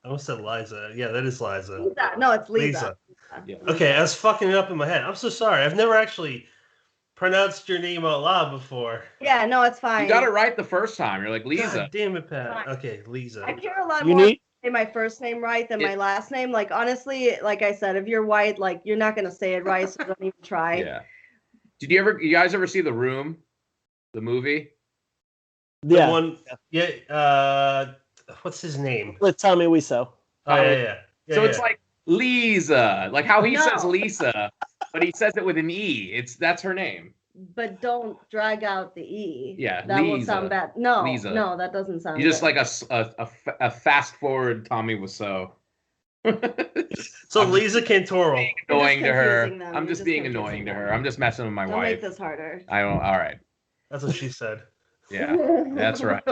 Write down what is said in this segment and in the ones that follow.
almost said Liza. Yeah, that is Liza. Leza. No, it's Leza. Yeah. Okay, I was fucking it up in my head. I'm so sorry. I've never actually pronounced your name out loud before. Yeah, no, it's fine. You got it right the first time. You're like, Leza. God damn it, Pat. Fine. Okay, Leza. I care a lot more say my first name right than my last name. Like, honestly, like I said, if you're white, like, you're not going to say it right, so don't even try. Yeah. Did you guys ever see The Room, the movie? The one, what's his name? With Tommy Wiseau. Oh, yeah. So it's like Leza, like how he says Lisa, but he says it with an E. That's her name. But don't drag out the E. Yeah, that Leza. will sound bad. No, Leza. no, that doesn't sound. You're just good. like a fast forward Tommy Wiseau. So Leza Cantoral. Annoying to her. I'm just being annoying to her. I'm just messing with my wife. Don't make this harder. I don't. All right. That's what she said. Yeah, that's right.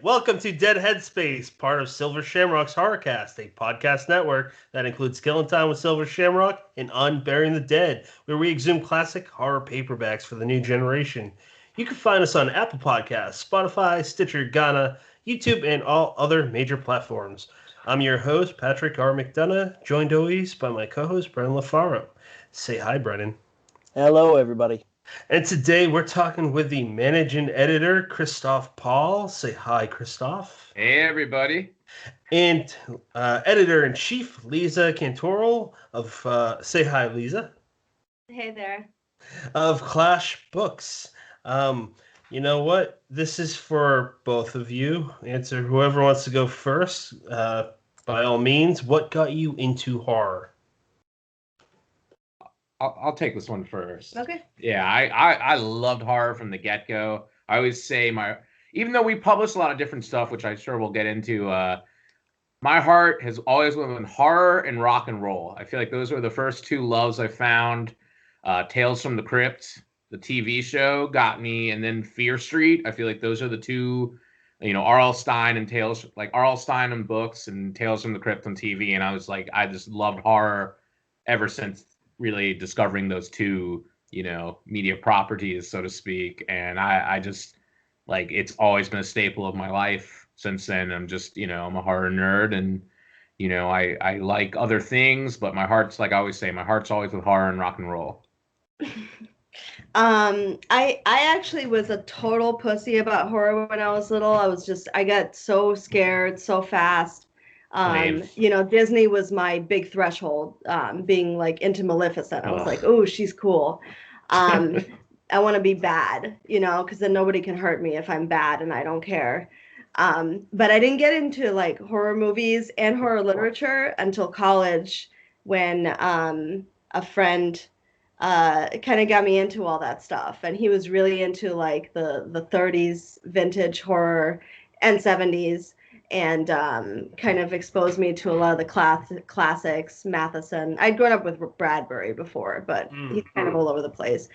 Welcome to Dead Headspace, part of Silver Shamrock's Horrorcast, a podcast network that includes Killing Time with Silver Shamrock and Unburying the Dead, where we exhume classic horror paperbacks for the new generation. You can find us on Apple Podcasts, Spotify, Stitcher, Ghana, YouTube, and all other major platforms. I'm your host, Patrick R. McDonough, joined always by my co-host, Brennan LaFaro. Say hi, Brennan. Hello, everybody. And today we're talking with the managing editor, Christoph Paul. Say hi, Christoph. Hey, everybody. And editor-in-chief, Leza Cantoral of, say hi, Leza. Hey there. Of Clash Books. You know what? This is for both of you. Answer whoever wants to go first. By all means, what got you into horror? I'll take this one first. Okay. Yeah, I loved horror from the get-go. I always say even though we publish a lot of different stuff, which I'm sure we'll get into, my heart has always been with horror and rock and roll. I feel like those were the first two loves I found. Tales from the Crypt, the TV show, got me, and then Fear Street. I feel like those are the two, R.L. Stine and R.L. Stine on books and Tales from the Crypt on TV. And I was like, I just loved horror ever since really discovering those two, media properties, so to speak. And I just, it's always been a staple of my life since then. I'm just, I'm a horror nerd, and, I like other things, but my heart's, like I always say, my heart's always with horror and rock and roll. I actually was a total pussy about horror when I was little. I got so scared so fast. Disney was my big threshold, being like into Maleficent. I was like, oh, she's cool. I want to be bad, because then nobody can hurt me if I'm bad and I don't care. But I didn't get into like horror movies and horror literature until college, when a friend kind of got me into all that stuff. And he was really into like the 30s vintage horror and 70s. And kind of exposed me to a lot of the classics, Matheson. I'd grown up with Bradbury before, but he's kind of all over the place.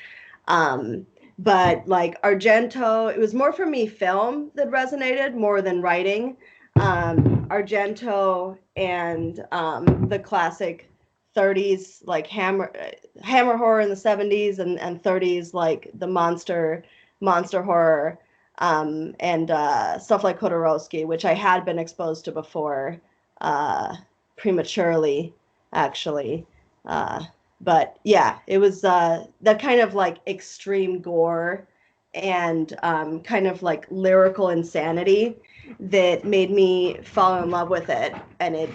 But like Argento, it was more for me film that resonated more than writing. Argento and the classic 30s, like hammer horror in the 70s and 30s, like the monster horror. And stuff like Jodorowsky, which I had been exposed to before, prematurely, actually. But yeah, it was that kind of like extreme gore and kind of like lyrical insanity that made me fall in love with it, and it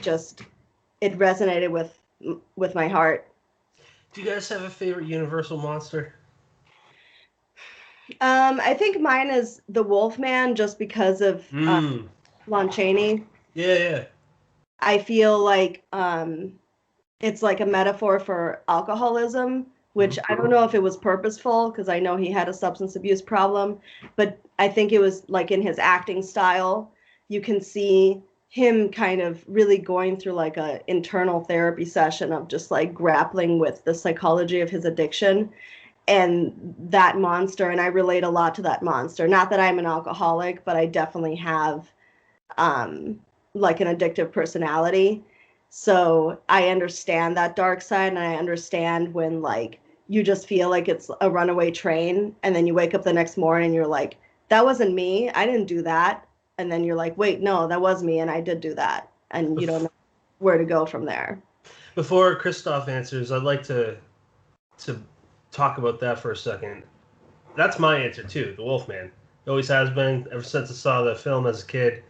resonated with my heart. Do you guys have a favorite Universal monster? I think mine is the Wolfman, just because of Lon Chaney. Yeah. I feel like it's like a metaphor for alcoholism, which I don't know if it was purposeful, because I know he had a substance abuse problem, but I think it was like in his acting style. You can see him kind of really going through like a internal therapy session of just like grappling with the psychology of his addiction. And that monster, and I relate a lot to that monster. Not that I'm an alcoholic, but I definitely have like an addictive personality. So I understand that dark side, and I understand when like you just feel like it's a runaway train, and then you wake up the next morning and you're like, that wasn't me, I didn't do that. And then you're like, wait, no, that was me, and I did do that. And you don't know where to go from there. Before Christoph answers, I'd like to talk about that for a second. That's my answer too, the Wolfman. It always has been ever since I saw the film as a kid.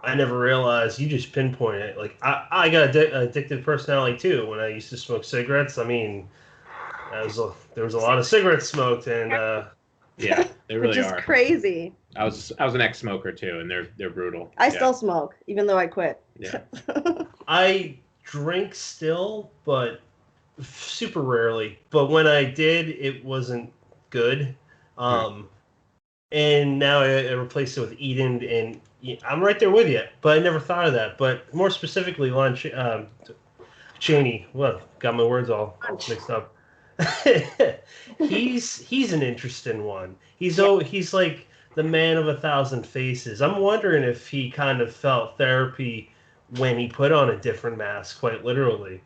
I never realized, you just pinpoint it. Like I got addictive personality too when I used to smoke cigarettes. I mean, there was a lot of cigarettes smoked, and yeah, they really which is are crazy. I was an ex-smoker too, and they're brutal. I still smoke, even though I quit. Yeah. I drink still, but super rarely. But when I did, it wasn't good. And now I replaced it with Eden, and I'm right there with you. But I never thought of that. But more specifically, Lon Chaney. Well, got my words all mixed up. he's an interesting one. He's like the man of 1,000 faces. I'm wondering if he kind of felt therapy when he put on a different mask, quite literally.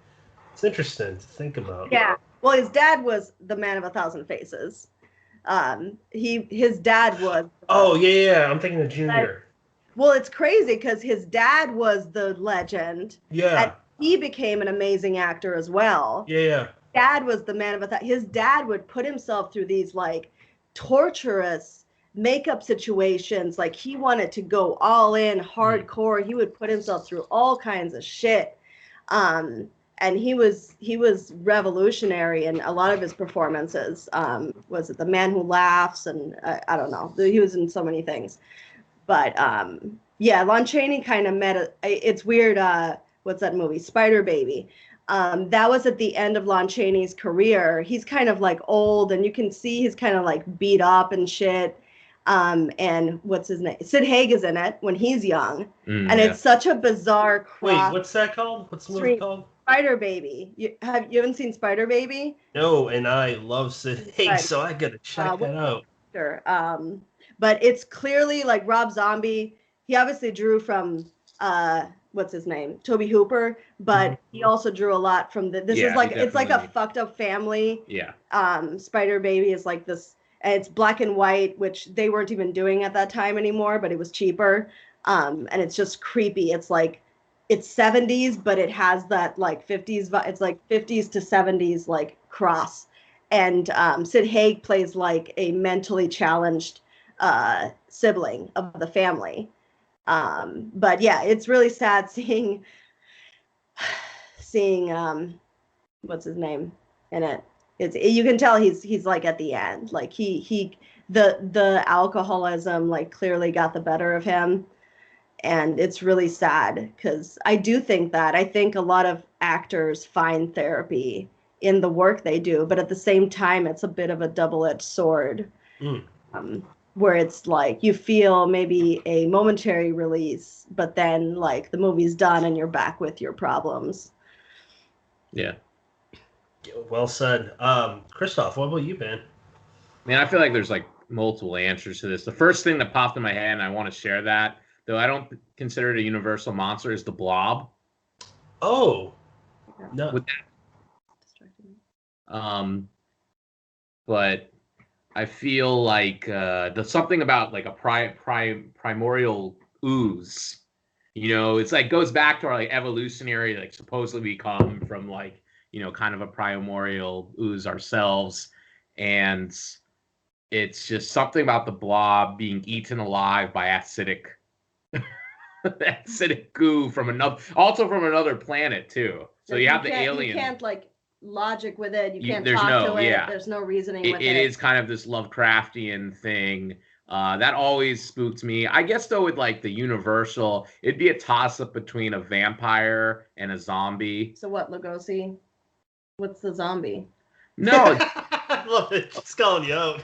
It's interesting to think about. Yeah. Well, his dad was the man of 1,000 faces. His dad was. Oh yeah. I'm thinking of Junior. Well, it's crazy because his dad was the legend. Yeah. And he became an amazing actor as well. Yeah. Dad was the man of 1,000. His dad would put himself through these like torturous makeup situations. Like he wanted to go all in hardcore. He would put himself through all kinds of shit. And he was revolutionary in a lot of his performances. Was it The Man Who Laughs? And I don't know. He was in so many things. But yeah, Lon Chaney kind of it's weird. What's that movie? Spider Baby. That was at the end of Lon Chaney's career. He's kind of like old, and you can see he's kind of like beat up and shit. And what's his name? Sid Haig is in it when he's young, and it's such a bizarre cross. Wait, what's that called? What's the movie called? Spider Baby. You haven't seen Spider Baby? No, and I love Sid Haig, so I gotta check that out. Sure. But it's clearly like Rob Zombie. He obviously drew from what's his name? Toby Hooper, but he also drew a lot from this is like it's like a fucked up family. Yeah. Spider Baby is like this, and it's black and white, which they weren't even doing at that time anymore, but it was cheaper. And it's just creepy. It's like it's 70s, but it has that like 50s. It's like 50s to 70s like cross. And Sid Haig plays like a mentally challenged sibling of the family. But yeah, it's really sad seeing what's his name in it. You can tell he's like at the end, like the alcoholism like clearly got the better of him, and it's really sad because I think a lot of actors find therapy in the work they do, but at the same time it's a bit of a double-edged sword. Where it's like you feel maybe a momentary release, but then like the movie's done and you're back with your problems. Yeah. Well said. Christoph, what about you, man? Man, I feel like there's like multiple answers to this. The first thing that popped in my head, and I want to share that, though I don't consider it a universal monster, is the Blob. Oh. No. With that. But I feel like there's something about like a primordial ooze. You know, it's like goes back to our like evolutionary, like supposedly we come from like, you know, kind of a primordial ooze ourselves. And it's just something about the Blob being eaten alive by acidic goo from another planet too. So you have the alien. You can't like logic with it. You can't talk to it. Yeah. There's no reasoning with it. It is kind of this Lovecraftian thing. That always spooked me. I guess though with like the Universal, it'd be a toss-up between a vampire and a zombie. So what, Lugosi? What's the zombie? No. I love it. Just calling you out.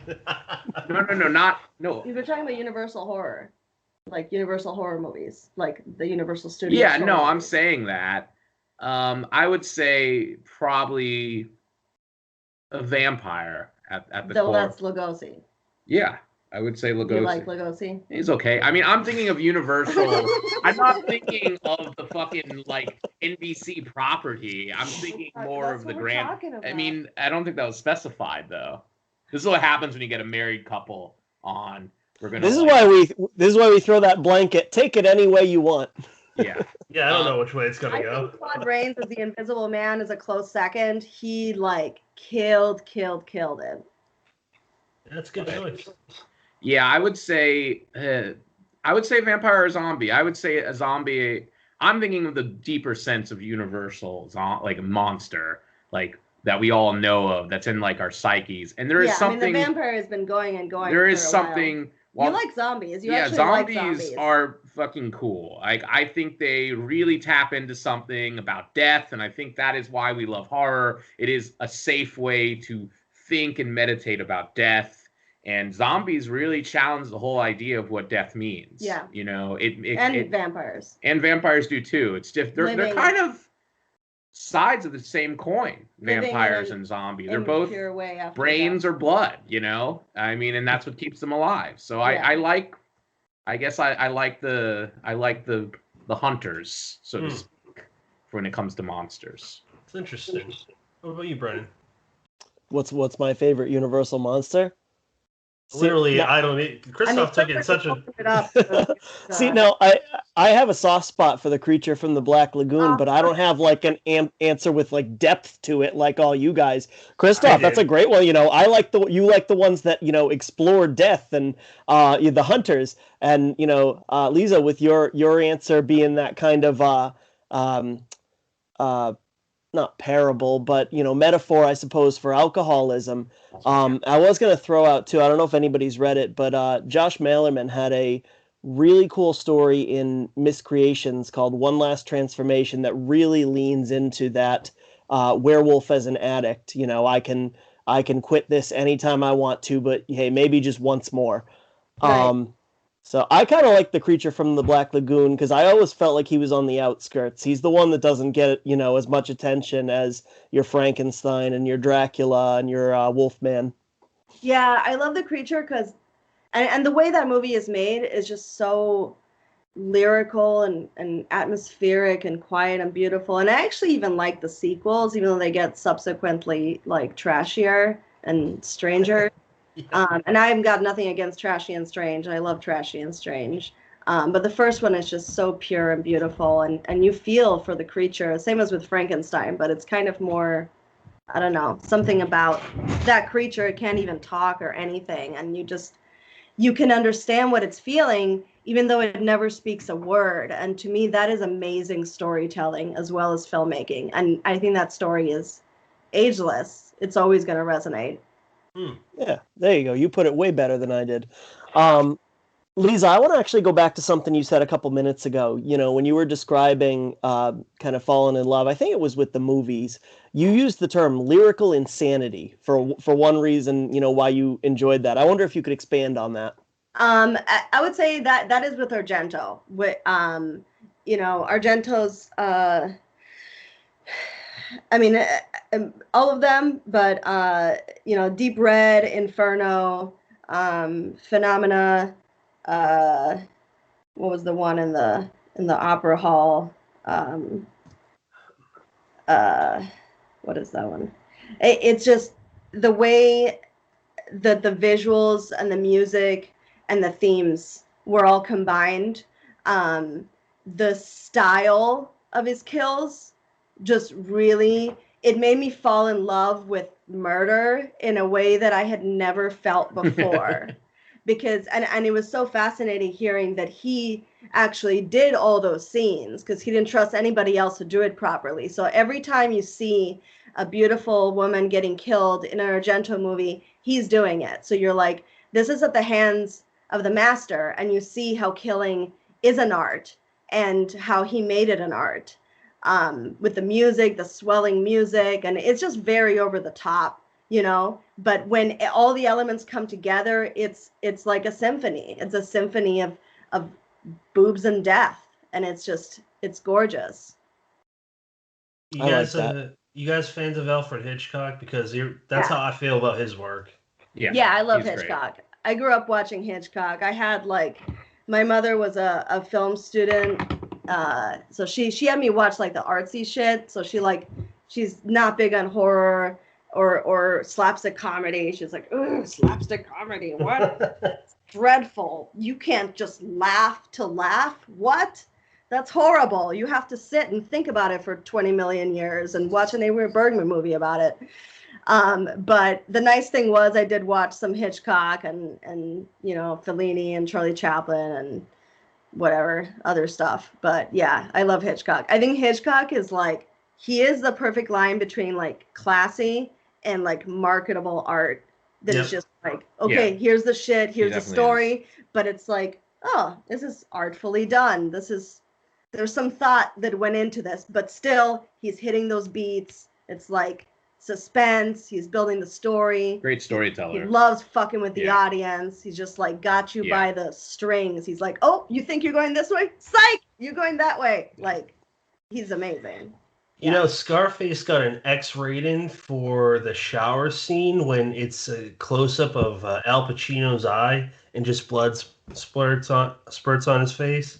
No. You were talking about Universal horror. Like Universal horror movies. Like the Universal Studios. Yeah, no, I'm saying that. I would say probably a vampire at the core. That's Lugosi. Yeah, I would say Lugosi. You like Lugosi? He's okay. I mean, I'm thinking of Universal. I'm not thinking of the fucking like NBC property. I'm thinking more of the grand. I mean, I don't think that was specified though. This is what happens when you get a married couple on. This is why we throw that blanket. Take it any way you want. Yeah. Yeah, I don't know which way it's gonna I go. think Claude Rains as the Invisible Man is a close second. He like killed it. That's a good choice. Yeah, I would say vampire or zombie. I would say a zombie. I'm thinking of the deeper sense of universal, like a monster, like that we all know of, that's in like our psyches. And there is something. I mean, the vampire has been going and going. There is for a something. While. You like zombies. You actually zombies like zombies. are fucking cool. Like, I think they really tap into something about death, and I think that is why we love horror. It is a safe way to think and meditate about death. And zombies really challenge the whole idea of what death means. Yeah. You know, vampires. And vampires do too. It's just they're kind of sides of the same coin. Vampires and zombies. They're both brains or blood, you know? I mean, and that's what keeps them alive. So I like the hunters, so to speak, when it comes to monsters. It's interesting. What about you, Brian? What's my favorite universal monster? Literally, I don't need. Christoph took it in such a. See, no, I have a soft spot for the creature from the Black Lagoon, but I don't have like an answer with like depth to it like all you guys. Christoph, that's a great one. You know, you like the ones that, you know, explore death and the hunters, and you know, Leza, with your answer being that kind of not parable, but, you know, metaphor, I suppose, for alcoholism. I was going to throw out, too, I don't know if anybody's read it, but Josh Malerman had a really cool story in Miscreations called One Last Transformation that really leans into that werewolf as an addict. You know, I can quit this anytime I want to, but hey, maybe just once more. Right. So I kind of like the creature from the Black Lagoon because I always felt like he was on the outskirts. He's the one that doesn't get, you know, as much attention as your Frankenstein and your Dracula and your Wolfman. Yeah, I love the creature because, and the way that movie is made is just so lyrical and atmospheric and quiet and beautiful. And I actually even like the sequels, even though they get subsequently like trashier and stranger. And I've got nothing against trashy and strange. I love trashy and strange. But the first one is just so pure and beautiful, and you feel for the creature, same as with Frankenstein, but it's kind of more, I don't know, something about that creature. It can't even talk or anything, and you can understand what it's feeling, even though it never speaks a word. And to me, that is amazing storytelling as well as filmmaking. And I think that story is ageless. It's always going to resonate. Yeah, there you go. You put it way better than I did. Leza, I want to actually go back to something you said a couple minutes ago. You know, when you were describing kind of falling in love, I think it was with the movies, you used the term lyrical insanity for one reason, you know, why you enjoyed that. I wonder if you could expand on that. I would say that is with Argento. You know, Argento's, I mean, all of them, but, you know, Deep Red, Inferno, Phenomena, what was the one in the opera hall? What is that one? It's just the way that the visuals and the music and the themes were all combined. The style of his kills just really, it made me fall in love with murder in a way that I had never felt before. Because, and it was so fascinating hearing that he actually did all those scenes because he didn't trust anybody else to do it properly. So every time you see a beautiful woman getting killed in an Argento movie, he's doing it. So you're like, this is at the hands of the master, and you see how killing is an art and how he made it an art. With the music, the swelling music, and it's just very over the top, you know, but when all the elements come together, it's like a symphony. It's a symphony of boobs and death, and it's gorgeous. You guys fans of Alfred Hitchcock? Because that's how I feel about his work. Yeah, I love Hitchcock. Great. I grew up watching Hitchcock. I had my mother was a film student. So she had me watch like the artsy shit. So she's not big on horror or slapstick comedy. She's like, ooh, slapstick comedy. What? Dreadful. You can't just laugh to laugh. What? That's horrible. You have to sit and think about it for 20 million years and watch an Ingmar Bergman movie about it. But the nice thing was I did watch some Hitchcock and Fellini and Charlie Chaplin and whatever other stuff. But yeah, I love Hitchcock. I think Hitchcock is he is the perfect line between classy and marketable art that is just okay, here's the shit, here's the story, but it's oh, this is artfully done. There's some thought that went into this, but still he's hitting those beats. It's suspense. He's building the story. Great storyteller. He loves fucking with the audience. He's just got you by the strings. He's oh, you think you're going this way? Psych! You're going that way. He's amazing. You know, Scarface got an X rating for the shower scene when it's a close-up of Al Pacino's eye and just blood spurts on his face.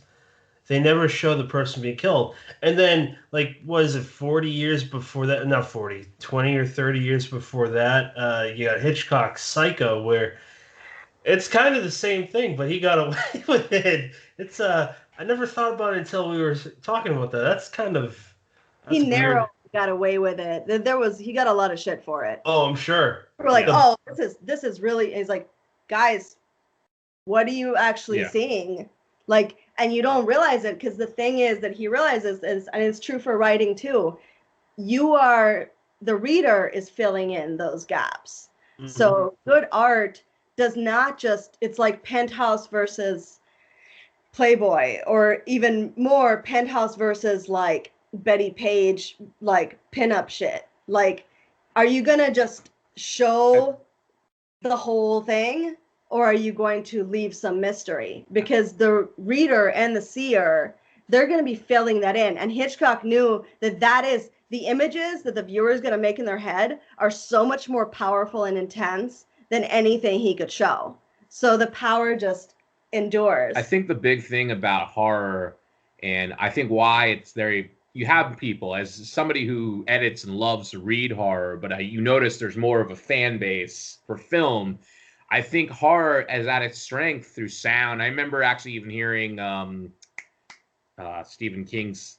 They never show the person being killed. And then, what is it, 40 years before that? Not 40, 20 or 30 years before that, you got Hitchcock's Psycho, where it's kind of the same thing, but he got away with it. It's, I never thought about it until we were talking about that. That's kind of... He narrowly got away with it. He got a lot of shit for it. Oh, I'm sure. We're oh, this is really... He's guys, what are you actually seeing? And you don't realize it because the thing is that he realizes is, and it's true for writing too, the reader is filling in those gaps. Mm-hmm. So good art does not just, it's like Penthouse versus Playboy, or even more Penthouse versus Betty Page, pinup shit. Are you going to just show the whole thing? Or are you going to leave some mystery? Because the reader and the seer, they're going to be filling that in. And Hitchcock knew that is the images that the viewer is going to make in their head are so much more powerful and intense than anything he could show. So the power just endures. I think the big thing about horror, and I think why you have people, as somebody who edits and loves to read horror, but you notice there's more of a fan base for film. I think horror is at its strength through sound. I remember actually even hearing Stephen King's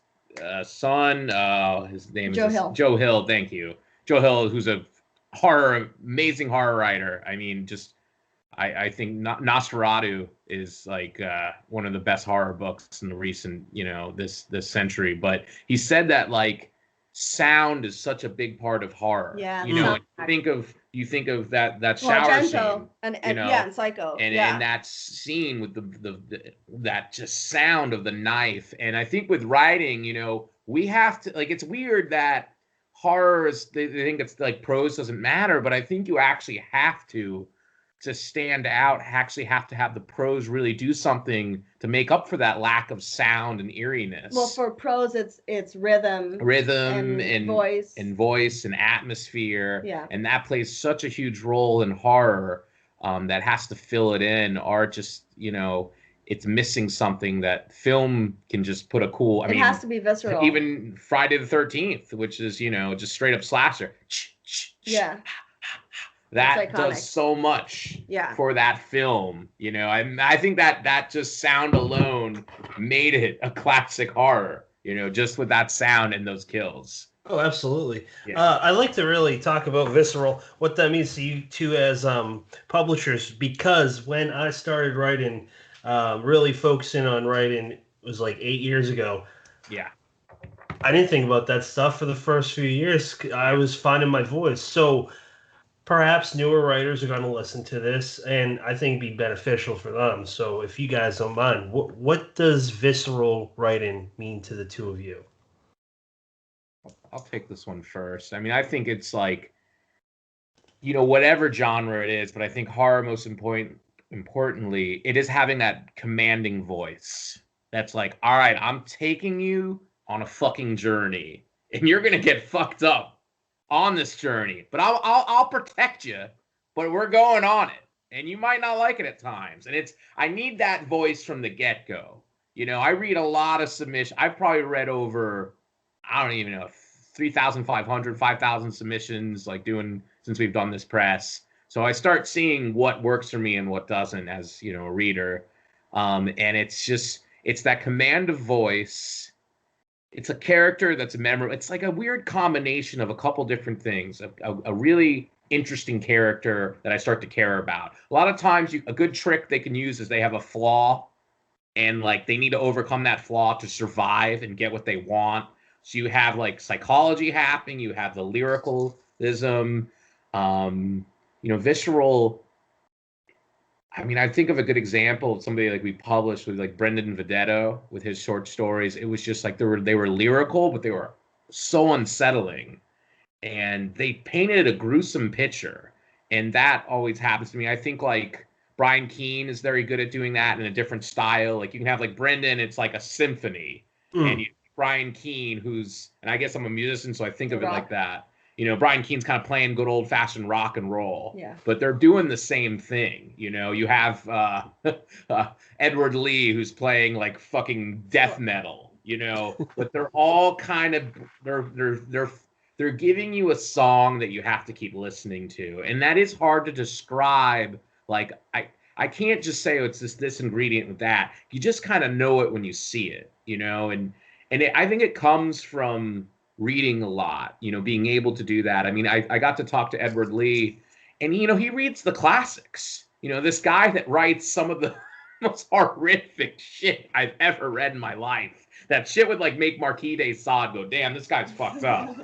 son. His name is Joe Hill. Thank you, Joe Hill, who's a amazing horror writer. I mean, I think Nosferatu is one of the best horror books in the recent, this century. But he said that sound is such a big part of horror. Yeah. You think of that shower scene, and Psycho, and that scene with that just sound of the knife. And I think with writing, we have to it's weird that horror is they think it's prose doesn't matter, but I think you actually have to stand out, actually have to have the prose really do something to make up for that lack of sound and eeriness. Well, for prose, it's rhythm and voice and atmosphere. Yeah. And that plays such a huge role in horror that has to fill it in. Art just, it's missing something that film can just put a cool... It has to be visceral. Even Friday the 13th, which is, just straight up slasher. Yeah. That does so much for that film, I think that just sound alone made it a classic horror, just with that sound and those kills. Oh, absolutely. Yeah. I like to really talk about visceral, what that means to you two as publishers, because when I started writing, really focusing on writing, it was 8 years ago. Yeah. I didn't think about that stuff for the first few years. I was finding my voice. So perhaps newer writers are going to listen to this, and I think be beneficial for them. So if you guys don't mind, what does visceral writing mean to the two of you? I'll take this one first. I mean, I think it's whatever genre it is, but I think horror, most importantly, it is having that commanding voice. That's all right, I'm taking you on a fucking journey, and you're going to get fucked up on this journey, but I'll protect you, but we're going on it, and you might not like it at times. And I need that voice from the get-go. I read a lot of submissions. I've probably read over, I don't even know, 3,500, 5,000 submissions, since we've done this press. So I start seeing what works for me and what doesn't as, a reader. And it's It's that command of voice. It's a character that's memorable. It's like a weird combination of a couple different things. A really interesting character that I start to care about. A lot of times, a good trick they can use is they have a flaw, and like they need to overcome that flaw to survive and get what they want. So you have like psychology happening. You have the lyricalism, visceral. I mean, I think of a good example of somebody like we published with like Brendan Vedetto with his short stories. It was just like they were lyrical, but they were so unsettling, and they painted a gruesome picture. And that always happens to me. I think like Brian Keene is very good at doing that in a different style. Like you can have like Brendan, it's like a symphony, and Brian Keene, and I guess I'm a musician, so I think of it like that. Brian Keene's kind of playing good old fashioned rock and roll, but they're doing the same thing. You have Edward Lee who's playing like fucking death metal, but they're all kind of, they're giving you a song that you have to keep listening to. And that is hard to describe. Like I can't just say, oh, it's this ingredient with that. You just kind of know it when you see it, and I think it comes from reading a lot, being able to do that. I mean, I got to talk to Edward Lee, and he reads the classics. This guy that writes some of the most horrific shit I've ever read in my life. That shit would like make Marquis de Sade go, damn, this guy's fucked up.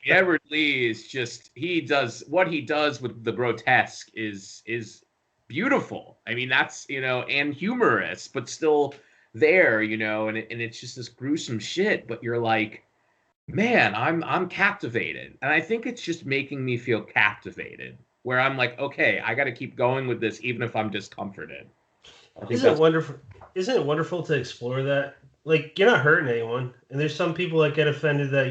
Edward Lee is just, what he does with the grotesque is beautiful. I mean, that's, and humorous, but still there, and it's just this gruesome shit, but you're like, man, I'm captivated. And I think it's just making me feel captivated, where I'm like, okay, I got to keep going with this, even if I'm discomforted. Isn't it wonderful? Isn't it wonderful to explore that? Like, you're not hurting anyone. And there's some people that get offended that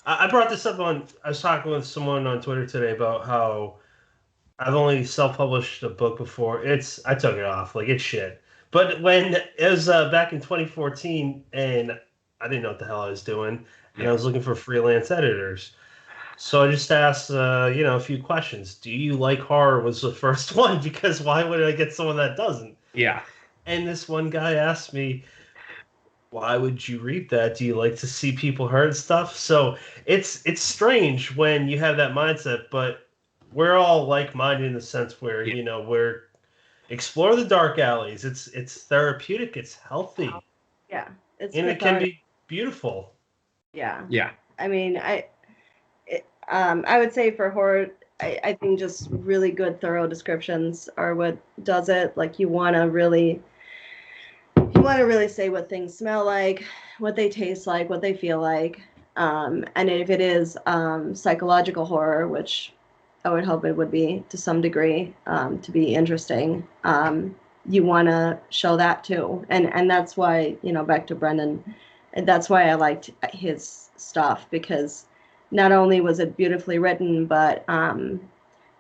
I brought this up I was talking with someone on Twitter today about how I've only self-published a book before. I took it off. Like, it's shit. But when it was back in 2014, and I didn't know what the hell I was doing, and I was looking for freelance editors. So I just asked, a few questions. Do you like horror was the first one, because why would I get someone that doesn't? Yeah. And this one guy asked me, why would you read that? Do you like to see people hurt and stuff? So it's strange when you have that mindset, but we're all like-minded in the sense where, we're explore the dark alleys. It's therapeutic. It's healthy. Yeah. And it can be beautiful. Yeah. Yeah. I mean, I would say for horror, I think just really good, thorough descriptions are what does it. Like you want to really say what things smell like, what they taste like, what they feel like. And if it is psychological horror, which I would hope it would be to some degree, to be interesting, you want to show that too. And that's why, back to Brendan, that's why I liked his stuff, because not only was it beautifully written, but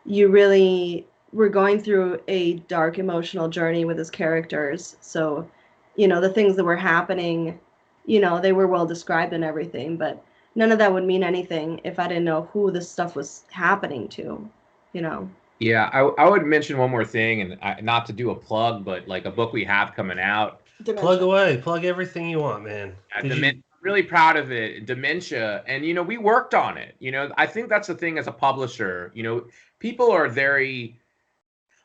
you really were going through a dark emotional journey with his characters. So, the things that were happening, they were well described and everything, but none of that would mean anything if I didn't know who this stuff was happening to, Yeah, I would mention one more thing, and not to do a plug, but like a book we have coming out. Dementia. Plug away. Plug everything you want, man. I'm really proud of it. Dementia. And, we worked on it. I think that's the thing as a publisher. People are very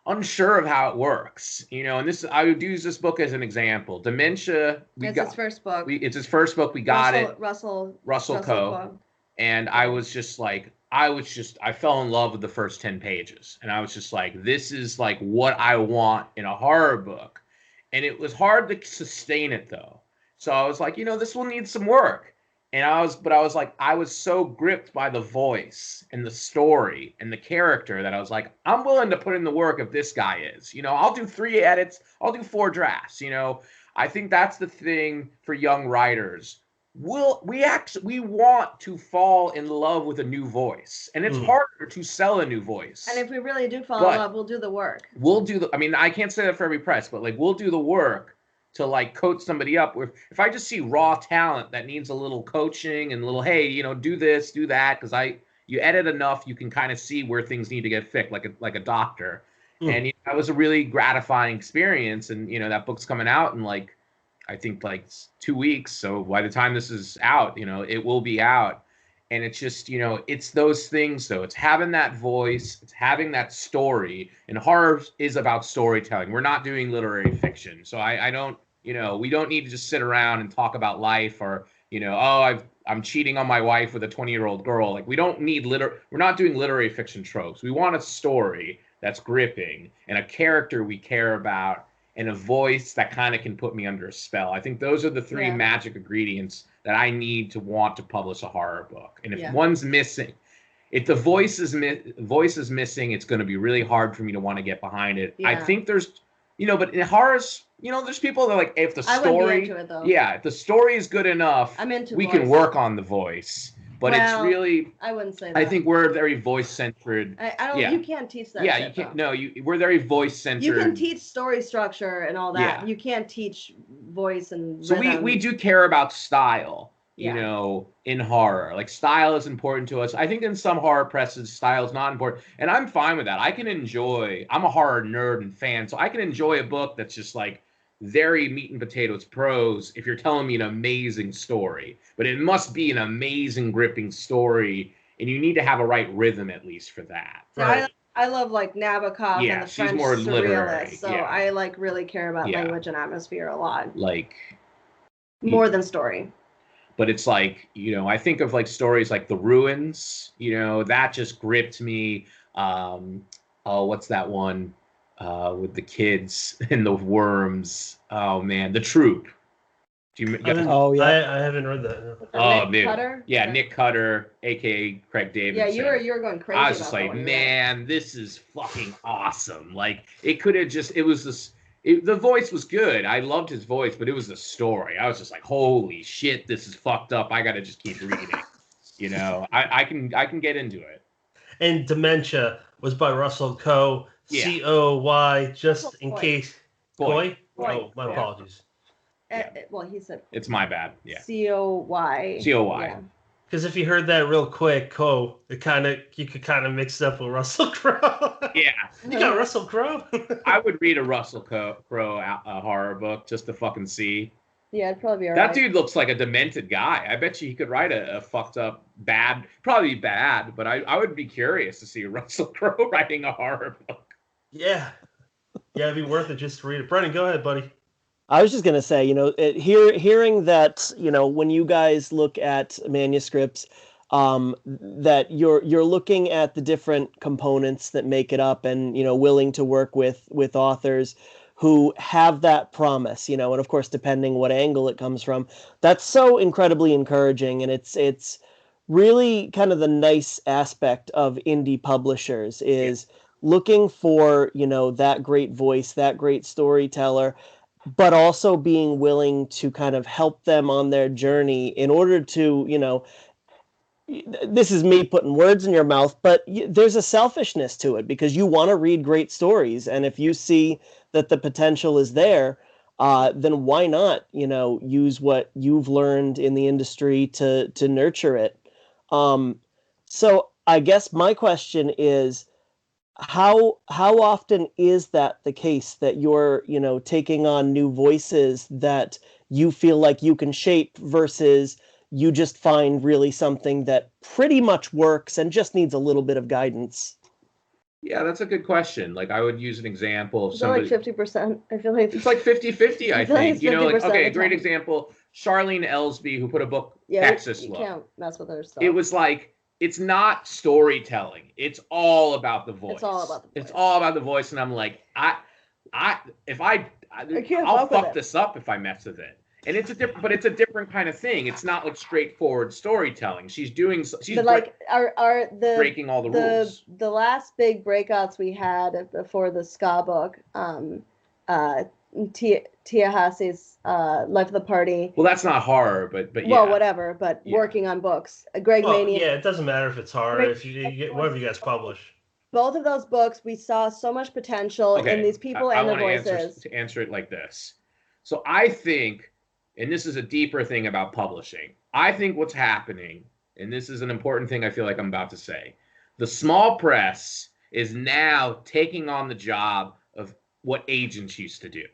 unsure of how it works. And I would use this book as an example. Dementia. It's his first book. It's his first book. We got it. Russell Coe. And I was just like, I fell in love with the first 10 pages. And I was just like, this is like what I want in a horror book. And it was hard to sustain it though. So I was like, this will need some work. And I was so gripped by the voice and the story and the character that I was like, I'm willing to put in the work if this guy is. I'll do 3 edits, I'll do 4 drafts. I think that's the thing for young writers. We want to fall in love with a new voice, and it's harder to sell a new voice. And if we really do fall in love, we'll do the work. I can't say that for every press, but like we'll do the work to like coach somebody up. If I just see raw talent that needs a little coaching and a little, hey, do this, do that, because you edit enough, you can kind of see where things need to get fixed, like a doctor. And that was a really gratifying experience. And that book's coming out in I think 2 weeks. So by the time this is out, it will be out. And it's just, it's those things, though. It's having that voice. It's having that story. And horror is about storytelling. We're not doing literary fiction. So I don't, we don't need to just sit around and talk about life or, I'm cheating on my wife with a 20-year-old girl. We don't need we're not doing literary fiction tropes. We want a story that's gripping and a character we care about and a voice that kind of can put me under a spell. I think those are the three magic ingredients that I need to want to publish a horror book. And if one's missing, if the voice is missing, it's going to be really hard for me to want to get behind it. I think there's, but in horrors, there's people that are if the story, if the story is good enough, we can work on the voice. But it's really, I wouldn't say that. I think we're very voice-centered. I don't. You can't teach that. Yeah, you can't. No, we're very voice-centered. You can teach story structure and all that. You can't teach voice and so rhythm. we do care about style. In horror, style is important to us. I think in some horror presses, style is not important, and I'm fine with that. I'm a horror nerd and fan, so I can enjoy a book that's just very meat and potatoes prose if you're telling me an amazing story. But it must be an amazing, gripping story, and you need to have a right rhythm at least for that. So I love Nabokov and the French more surrealists, literary. so I really care about language and atmosphere a lot. More than story. But it's I think of stories like The Ruins, that just gripped me. What's that one? With the kids and the worms. Oh man, The Troop. Do you? I haven't read that. No. Nick Cutter? Yeah, Nick Cutter, aka Craig Davidson. Yeah, you were going crazy. I was just man, this is fucking awesome. It could have just. It was this. The voice was good. I loved his voice, but it was the story. I was just holy shit, this is fucked up. I got to just keep reading. I can get into it. And Dementia was by Russell Coe. Coy, just in case. Coy? Oh, my apologies. Well, he said. It's my bad. Yeah. Coy. Coy. Because if you heard that real quick, you could kind of mix it up with Russell Crowe. Yeah. You got Russell Crowe? I would read a Russell Crowe horror book just to fucking see. Yeah, it'd probably be alright. That dude looks like a demented guy. I bet you he could write a fucked up, probably bad, but I would be curious to see Russell Crowe writing a horror book. Yeah. Yeah, it'd be worth it just to read it. Brennan, go ahead, buddy. I was just going to say, hearing that, when you guys look at manuscripts, that you're looking at the different components that make it up and, willing to work with authors who have that promise, and of course, depending what angle it comes from, that's so incredibly encouraging. And it's really kind of the nice aspect of indie publishers is looking for, that great voice, that great storyteller, but also being willing to kind of help them on their journey in order to, this is me putting words in your mouth, but there's a selfishness to it because you want to read great stories. And if you see that the potential is there, then why not, use what you've learned in the industry to nurture it. So I guess my question is, how often is that the case that you're, taking on new voices that you feel like you can shape versus you just find really something that pretty much works and just needs a little bit of guidance? Yeah, that's a good question. I would use an example of somebody. 50%. I feel like it's 50-50. I think. A great example. Charlene Ellsby, who put a book Texas you Love. Can't mess with her stuff. It was it's not storytelling. It's all about the voice. It's all about the voice. It's all about the voice, and I'm I'll fuck this up if I mess with it. And it's a different kind of thing. It's not straightforward storytelling. She's breaking all the rules. The last big breakouts we had before the ska book, Tia Hase's Life of the Party. Well, that's not horror, but yeah. Well, whatever. But working on books, Greg Maney. Yeah, it doesn't matter if it's horror. If you get whatever you guys publish. Both of those books, we saw so much potential in these people and their voices. To answer it like this, so I think, and this is a deeper thing about publishing. I think what's happening, and this is an important thing I feel like I'm about to say, the small press is now taking on the job of what agents used to do.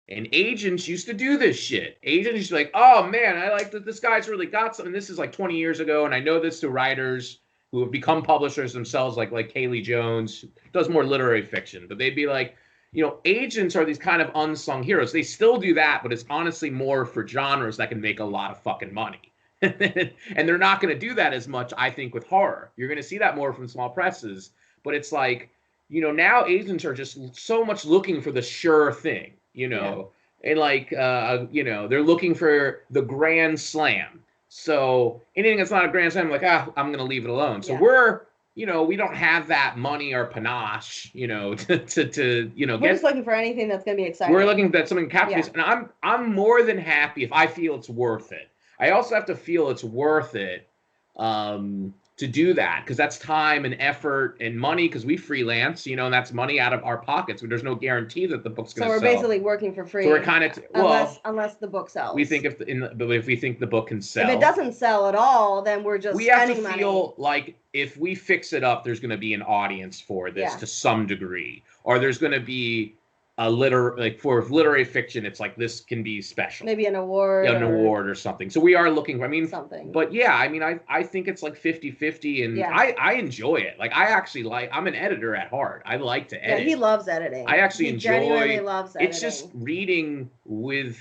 And agents used to do this shit. Agents used to be like, oh man, I like that this guy's really got something. This is like 20 years ago, and I know this to writers who have become publishers themselves, like Kaylee Jones, does more literary fiction. But they'd be like, agents are these kind of unsung heroes. They still do that, but it's honestly more for genres that can make a lot of fucking money. And they're not going to do that as much, I think, with horror. You're going to see that more from small presses. But it's like, now agents are just so much looking for the sure thing. And like, they're looking for the grand slam. So anything that's not a grand slam, I'm like, I'm going to leave it alone. So we're, we don't have that money or panache, to we're just looking for anything that's going to be exciting. We're looking for something captivating. And I'm more than happy if I feel it's worth it. I also have to feel it's worth it, to do that, because that's time and effort and money, because we freelance, and that's money out of our pockets. There's no guarantee that the book's going to sell. So we're basically working for free. So we're kind of unless the book sells. We think if we think the book can sell. If it doesn't sell at all, then we're just spending money. Feel like if we fix it up, there's going to be an audience for this to some degree, or there's going to be for literary fiction, it's like this can be special. Maybe an award. Or something. So we are looking for, something. But I think it's like 50-50, and I enjoy it. Like, I'm an editor at heart. I like to edit. Yeah, he loves editing. I actually genuinely loves editing. It's just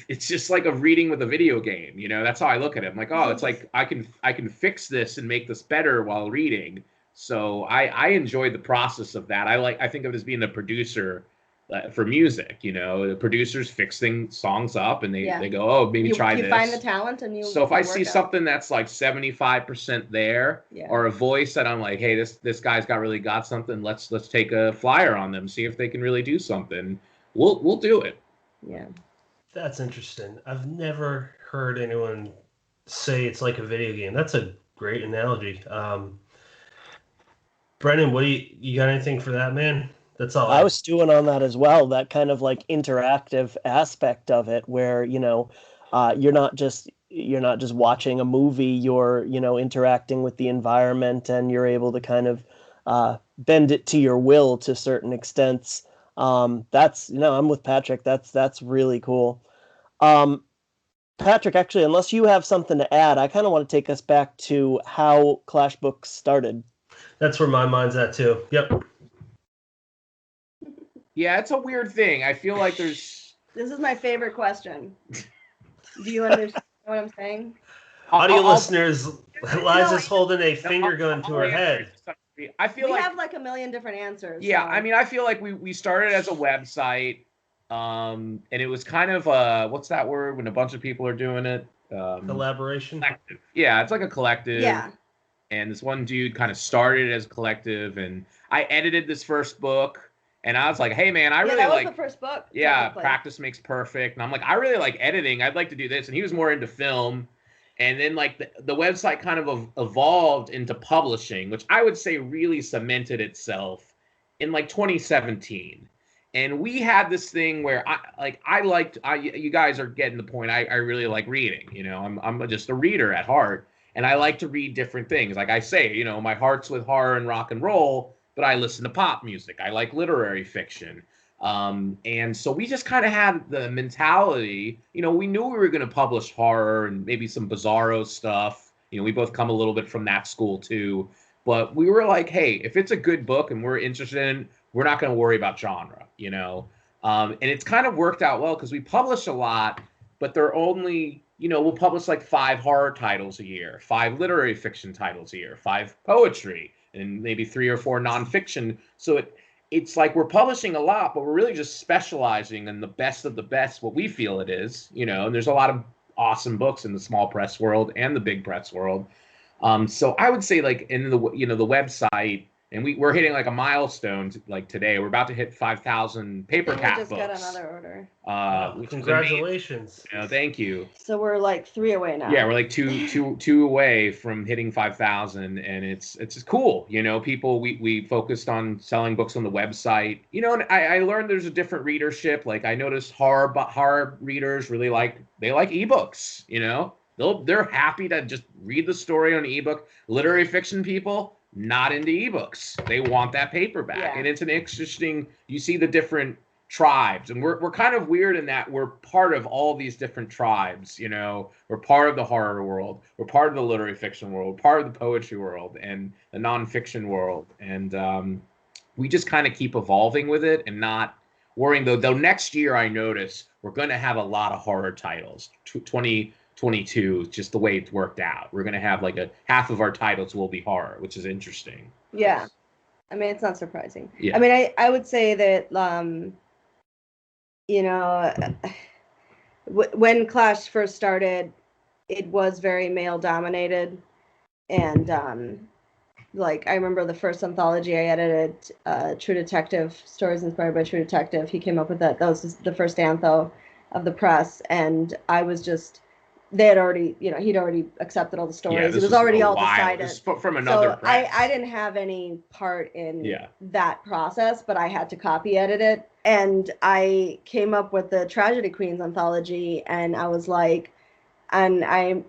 it's just like reading with a video game. That's how I look at it. I'm like, it's like I can fix this and make this better while reading. So I enjoy the process of that. I think of it as being the producer for music. The producers fixing songs up, and they go, maybe try this. You find the talent, and you. So if I see something that's like 75% there, or a voice that I'm like, hey, this guy's really got something. Let's take a flyer on them, see if they can really do something. We'll do it. Yeah. That's interesting. I've never heard anyone say it's like a video game. That's a great analogy. Brennan, what you got anything for that, man? That's all. I was stewing on that as well. That kind of like interactive aspect of it, where you're not just watching a movie. You're interacting with the environment, and you're able to kind of bend it to your will to certain extents. That's I'm with Patrick. That's really cool. Patrick, actually, unless you have something to add, I kind of want to take us back to how Clash Books started. That's where my mind's at too. Yep. Yeah, it's a weird thing. I feel like there's... This is my favorite question. Do you understand what I'm saying? Audio listeners, Liza's holding a finger gun to her head. I feel we have like a million different answers. Yeah, so. I feel like we started as a website, and it was kind of what's that word when a bunch of people are doing it? Collaboration? Collective. Yeah, it's like a collective. Yeah. And this one dude kind of started as a collective, and I edited this first book. And I was like, hey, man, I really that was like... the first book. Yeah, practice makes perfect. And I'm like, I really like editing. I'd like to do this. And he was more into film. And then, like, the website kind of evolved into publishing, which I would say really cemented itself in, like, 2017. And we had this thing where, you guys are getting the point. I really like reading. I'm just a reader at heart. And I like to read different things. Like I say, my heart's with horror and rock and roll. But I listen to pop music. I like literary fiction. And so we just kind of had the mentality, we knew we were going to publish horror and maybe some bizarro stuff. We both come a little bit from that school too. But we were like, hey, if it's a good book and we're interested in, we're not going to worry about genre, And it's kind of worked out well because we publish a lot, but they're only, we'll publish like 5 horror titles a year, 5 literary fiction titles a year, 5 poetry, and maybe 3 or 4 nonfiction. So it's like we're publishing a lot, but we're really just specializing in the best of the best, what we feel it is, and there's a lot of awesome books in the small press world and the big press world. So I would say like in the, the website, and we're hitting like a milestone like today. We're about to hit 5,000 paper cap books. We just got another order. Congratulations. Thank you. So we're like 3 away now. Yeah, we're like two away from hitting 5,000, and it's cool. People we focused on selling books on the website. And I learned there's a different readership. Like I noticed horror readers really like ebooks. They're happy to just read the story on an ebook. Literary fiction people, not into ebooks. They want that paperback. Yeah. And it's an interesting, you see the different tribes, and we're kind of weird in that we're part of all these different tribes. You know, we're part of the horror world, we're part of the literary fiction world, part of the poetry world, and the nonfiction world, and we just kind of keep evolving with it and not worrying. Though next year I notice we're going to have a lot of horror titles. 2022, just the way it's worked out, we're going to have like half of our titles will be horror, which is interesting. Yeah, I mean, it's not surprising. Yeah. I mean, I would say that you know, when Clash first started, it was very male dominated, and like I remember the first anthology I edited, True Detective, stories inspired by True Detective. He came up with that. That was the first antho of the press, and I was just, they had already, you know, he'd already accepted all the stories. Yeah, it was already all decided. This is from another so press. I didn't have any part in that process, but I had to copy edit it. And I came up with the Tragedy Queens anthology, and I was like, and I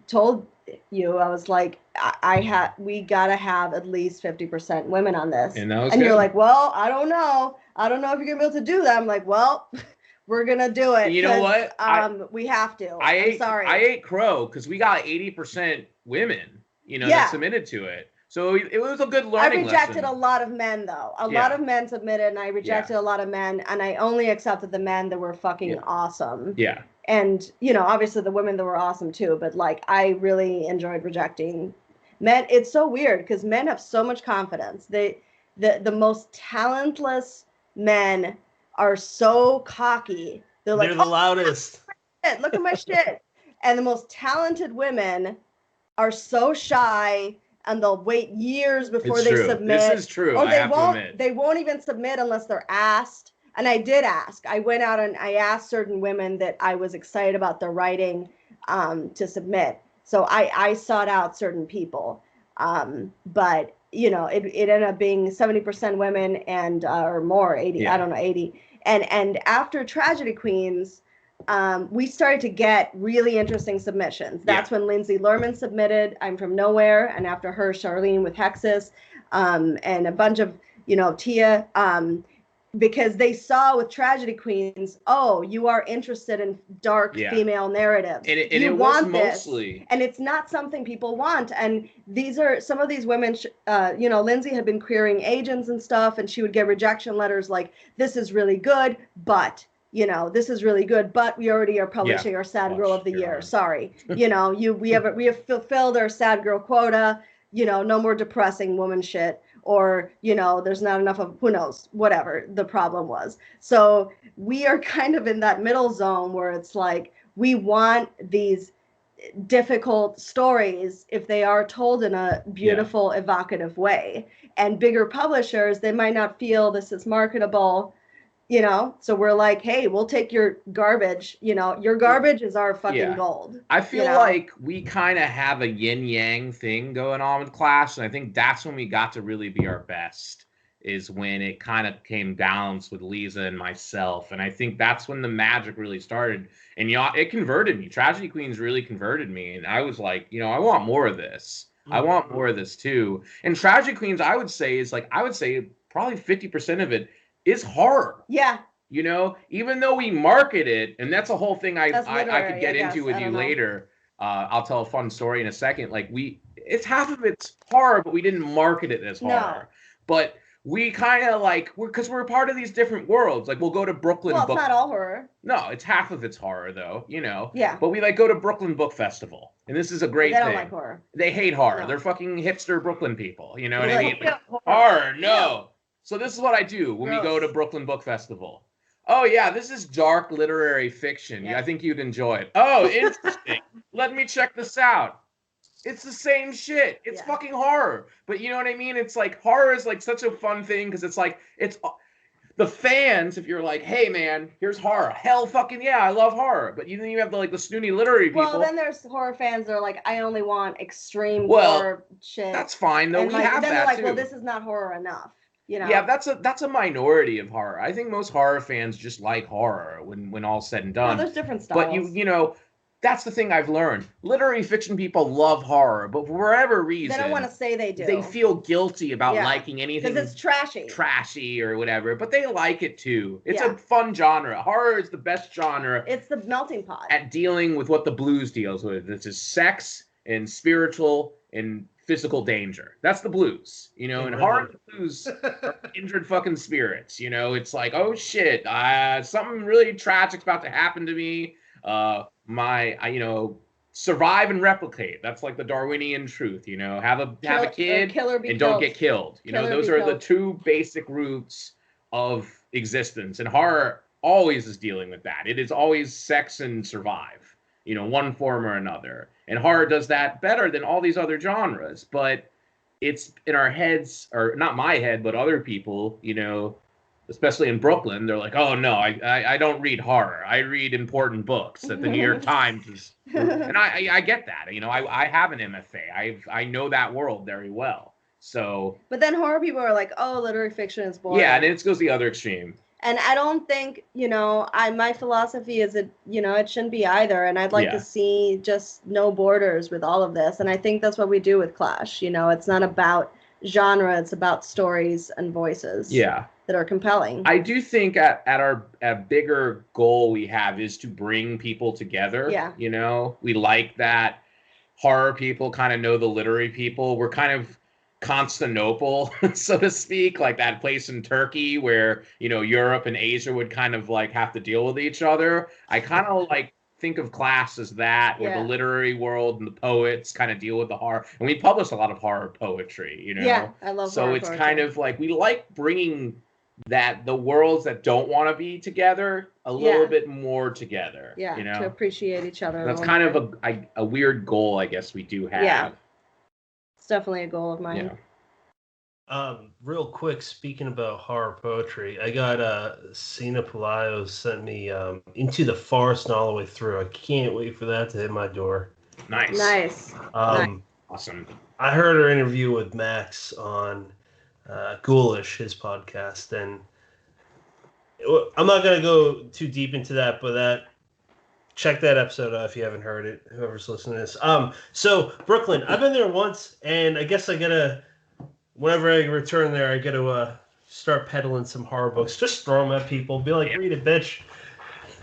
told you, I was like, we gotta have at least 50% women on this. And you're like, well, I don't know if you're gonna be able to do that. I'm like, well, we're gonna do it. You know what? We have to. I'm sorry. I ate crow because we got 80% women, you know, that submitted to it. So it was a good learning lesson. I rejected a lot of men, though. A lot of men submitted, and I rejected a lot of men, and I only accepted the men that were fucking awesome. Yeah. And, you know, obviously the women that were awesome, too, but, like, I really enjoyed rejecting men. It's so weird, because men have so much confidence. The most talentless men are so cocky. They're like, the loudest. Look at my shit. And the most talented women are so shy, and they'll wait years before they submit. This is true. Or they won't even submit unless they're asked. And I did ask. I went out and I asked certain women that I was excited about their writing to submit. So I sought out certain people. But, you know, it ended up being 70% women and or more, 80, I don't know, 80. And after Tragedy Queens, we started to get really interesting submissions. That's when Lindsay Lerman submitted I'm From Nowhere, and after her, Charlene with Hexus, and a bunch of, you know, Tia, because they saw with Tragedy Queens, oh, you are interested in dark female narratives. And you it want was this, mostly, and it's not something people want. And these are some of these women. You know, Lindsay had been querying agents and stuff, and she would get rejection letters like, "This is really good, but." You know, this is really good, but we already are publishing our Sad Girl of the Year. Sorry, you know, we have fulfilled our Sad Girl quota. You know, no more depressing woman shit, or you know, there's not enough of who knows, whatever the problem was. So we are kind of in that middle zone where it's like we want these difficult stories if they are told in a beautiful, evocative way. And bigger publishers, they might not feel this is marketable. You know, so we're like, hey, we'll take your garbage. You know, your garbage is our fucking gold. I feel like we kind of have a yin yang thing going on with Clash, and I think that's when we got to really be our best. Is when it kind of came balanced with Leza and myself, and I think that's when the magic really started. And it converted me. Tragedy Queens really converted me, and I was like, you know, I want more of this. I want more of this too. And Tragedy Queens, I would say probably 50% of it is horror. Yeah. You know, even though we market it, and that's a whole thing I could get into with you later. I'll tell a fun story in a second. Like it's half of it's horror, but we didn't market it as horror. No. But we kind of like, because we're part of these different worlds. Like we'll go to Brooklyn. Well, it's not all horror. No, it's half of it's horror though, you know. Yeah. But we like go to Brooklyn Book Festival. And this is a great thing. They don't like horror. They hate horror. No. They're fucking hipster Brooklyn people. You know what I mean? Horror, no. Yeah. So this is what I do when we go to Brooklyn Book Festival. Oh, yeah, this is dark literary fiction. Yeah. I think you'd enjoy it. Oh, interesting. Let me check this out. It's the same shit. It's fucking horror. But you know what I mean? It's like horror is like such a fun thing because it's like, it's the fans, if you're like, hey, man, here's horror. Hell fucking yeah, I love horror. But then you have the snooty literary people. Well, then there's horror fans that are like, I only want extreme horror shit. That's fine, though. And we have that, too. Then they're like, well, this is not horror enough. You know? Yeah, that's a minority of horror. I think most horror fans just like horror when all's said and done. Well, there's different styles. But you know, that's the thing I've learned. Literary fiction people love horror, but for whatever reason, they don't want to say they do. They feel guilty about liking anything because it's trashy or whatever, but they like it too. It's a fun genre. Horror is the best genre. It's the melting pot at dealing with what the blues deals with. This is sex and spiritual and physical danger. That's the blues, you know. And horror and blues are injured fucking spirits. You know, it's like, oh shit, something really tragic's about to happen to me. Survive and replicate. That's like the Darwinian truth, you know. Have a kid and don't get killed. You know, those are the two basic roots of existence. And horror always is dealing with that. It is always sex and survive, you know, one form or another. And horror does that better than all these other genres. But it's in our heads, or not my head, but other people, you know, especially in Brooklyn, they're like, oh, no, I don't read horror. I read important books that the New York Times is. And I get that. You know, I have an MFA. I know that world very well. So. But then horror people are like, oh, literary fiction is boring. Yeah, and it goes the other extreme. And I don't think, you know, my philosophy is that, you know, it shouldn't be either. And I'd like to see just no borders with all of this. And I think that's what we do with Clash. You know, it's not about genre. It's about stories and voices. Yeah. That are compelling. I do think a bigger goal we have is to bring people together. Yeah. You know, we like that horror people kind of know the literary people. We're kind of Constantinople, so to speak, like that place in Turkey where, you know, Europe and Asia would kind of like have to deal with each other. I kind of like think of Class as that, where the literary world and the poets kind of deal with the horror. And we publish a lot of horror poetry, you know. Yeah, I love so horror it's poetry. kind of like we like bringing that the worlds that don't want to be together a little bit more together. Yeah, you know, to appreciate each other. That's kind of a weird goal, I guess we do have. Yeah, it's definitely a goal of mine. Yeah. Real quick, speaking about horror poetry, I got Sina Pelayo sent me Into the Forest and All the Way Through. I can't wait for that to hit my door. Nice. Awesome. I heard her interview with Max on Ghoulish, his podcast, and I'm not going to go too deep into that, but check that episode out if you haven't heard it, whoever's listening to this. So Brooklyn, I've been there once, and I guess I gotta, whenever I return there, I gotta start peddling some horror books. Just throw them at people, be like, read it, bitch.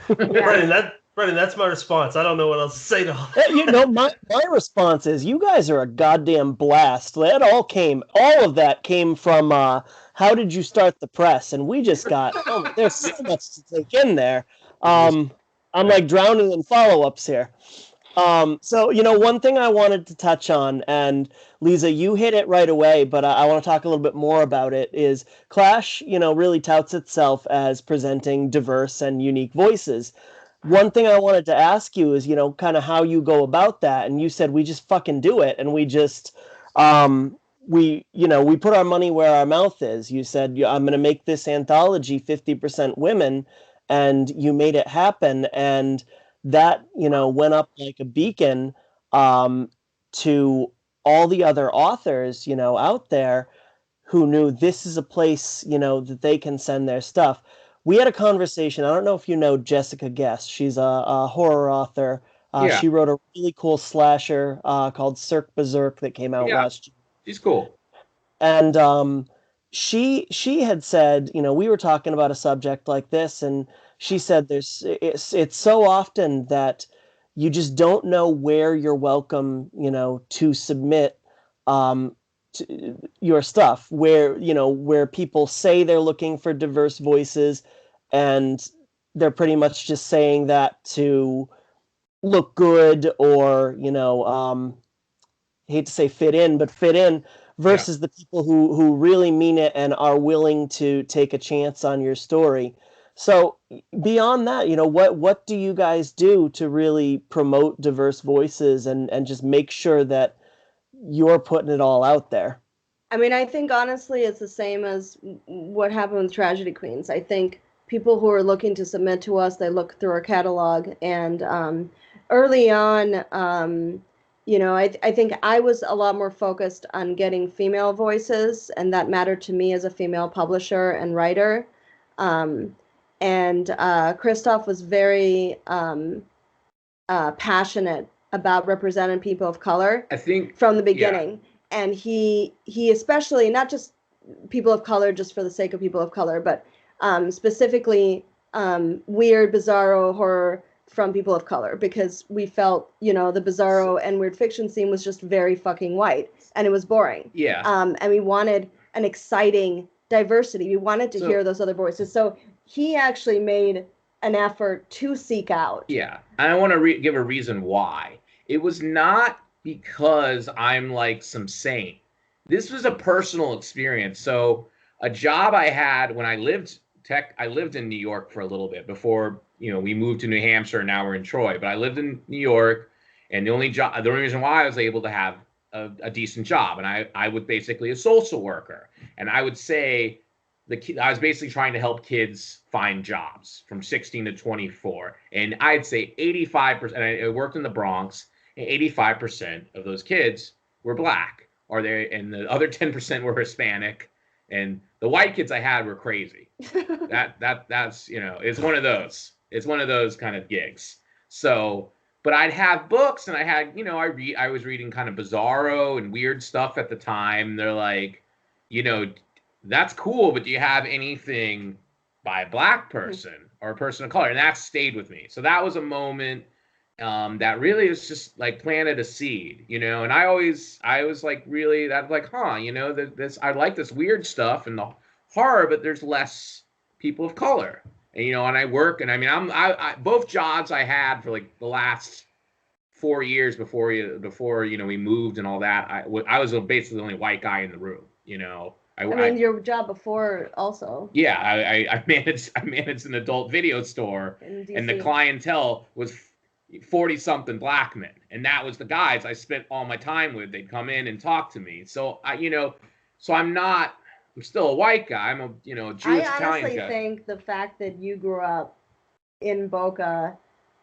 Brendan, that's my response. I don't know what else to say to all that. You know, my response is, you guys are a goddamn blast. All of that came from How Did You Start the Press? And we just got, there's so much to take in there. I'm like drowning in follow-ups here. So, you know, one thing I wanted to touch on, and Leza, you hit it right away, but I want to talk a little bit more about it, is Clash, you know, really touts itself as presenting diverse and unique voices. One thing I wanted to ask you is, you know, kind of how you go about that. And you said, we just fucking do it. And we just, we put our money where our mouth is. You said, I'm going to make this anthology 50% women, and you made it happen. And that, you know, went up like a beacon to all the other authors, you know, out there who knew this is a place, you know, that they can send their stuff. We had a conversation. I don't know if you know Jessica Guest. She's a horror author. She wrote a really cool slasher called Cirque Berserk that came out last year. She's cool. And she had said, you know, we were talking about a subject like this, and she said it's so often that you just don't know where you're welcome, you know, to submit your stuff, where people say they're looking for diverse voices, and they're pretty much just saying that to look good, or, you know, hate to say fit in, but fit in, versus the people who really mean it and are willing to take a chance on your story. So beyond that, you know, what do you guys do to really promote diverse voices and just make sure that you're putting it all out there? I mean, I think honestly it's the same as what happened with Tragedy Queens. I think people who are looking to submit to us, they look through our catalog, and early on, you know, I think I was a lot more focused on getting female voices, and that mattered to me as a female publisher and writer. And Christoph was very passionate about representing people of color. I think from the beginning, and he especially not just people of color just for the sake of people of color, but specifically weird, bizarro horror from people of color, because we felt, the bizarro and weird fiction scene was just very fucking white and it was boring. Yeah. And we wanted an exciting diversity. We wanted to hear those other voices. So he actually made an effort to seek out. Yeah. And I want to give a reason why. It was not because I'm like some saint. This was a personal experience. So a job I had when I lived in New York for a little bit before, we moved to New Hampshire and now we're in Troy, but I lived in New York, and the only reason why I was able to have a decent job, and I was basically a social worker, and I would say I was basically trying to help kids find jobs from 16 to 24, and I'd say 85%, I worked in the Bronx, and 85% of those kids were black, and the other 10% were Hispanic, and the white kids I had were crazy. That's it's one of those. It's one of those kind of gigs. So, but I'd have books, and I had, I was reading kind of bizarro and weird stuff at the time. They're like, that's cool, but do you have anything by a black person or a person of color? And that stayed with me. So that was a moment that really is just like planted a seed, and I was like, really, that's like, this, I like this weird stuff and the horror, but there's less people of color, and and I work, and I mean, I both jobs I had for like the last 4 years before we moved and all that, I was basically the only white guy in the room, I mean, your job before also. Yeah, I managed an adult video store, and the clientele was 40-something black men, and that was the guys I spent all my time with. They'd come in and talk to me. So I'm still a white guy. I'm a Jewish Italian guy. I honestly think the fact that you grew up in Boca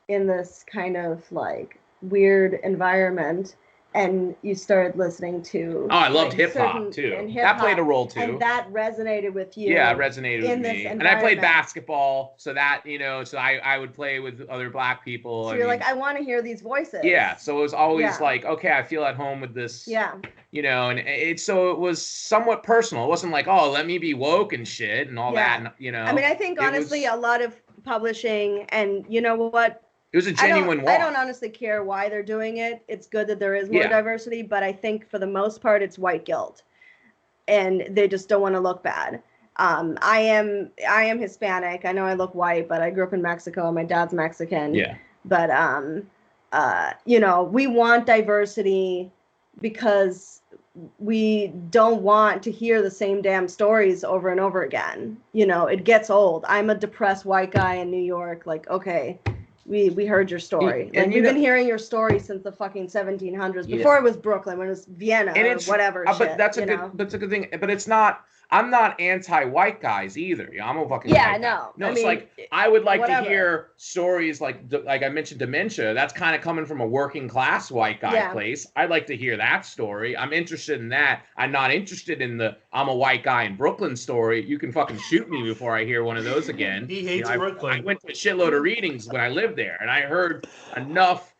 in this kind of like weird environment, and you started listening to I loved hip hop too. That played a role too. And that resonated with you. Yeah, it resonated with me. And I played basketball, so that so I would play with other black people. So you're like, I want to hear these voices. Yeah, so it was always like, okay, I feel at home with this. Yeah. And it was somewhat personal. It wasn't like, oh, let me be woke and shit and all that. And, I mean, I think honestly, a lot of publishing, and you know what? It was a genuine walk. I don't honestly care why they're doing it. It's good that there is more diversity, but I think for the most part, it's white guilt, and they just don't want to look bad. I am Hispanic. I know I look white, but I grew up in Mexico. My dad's Mexican. Yeah. But we want diversity because we don't want to hear the same damn stories over and over again. It gets old. I'm a depressed white guy in New York. Like, okay. We heard your story. And we've been hearing your story since the fucking 1700s. Before it was Brooklyn, when it was Vienna or whatever. But that's a good thing. But it's not. I'm not anti-white guys either. I'm a fucking white guy. No, it's like I would like to hear stories like I mentioned dementia. That's kind of coming from a working class white guy place. I'd like to hear that story. I'm interested in that. I'm not interested in the I'm a white guy in Brooklyn story. You can fucking shoot me before I hear one of those again. He hates Brooklyn. I went to a shitload of readings when I lived there, and I heard enough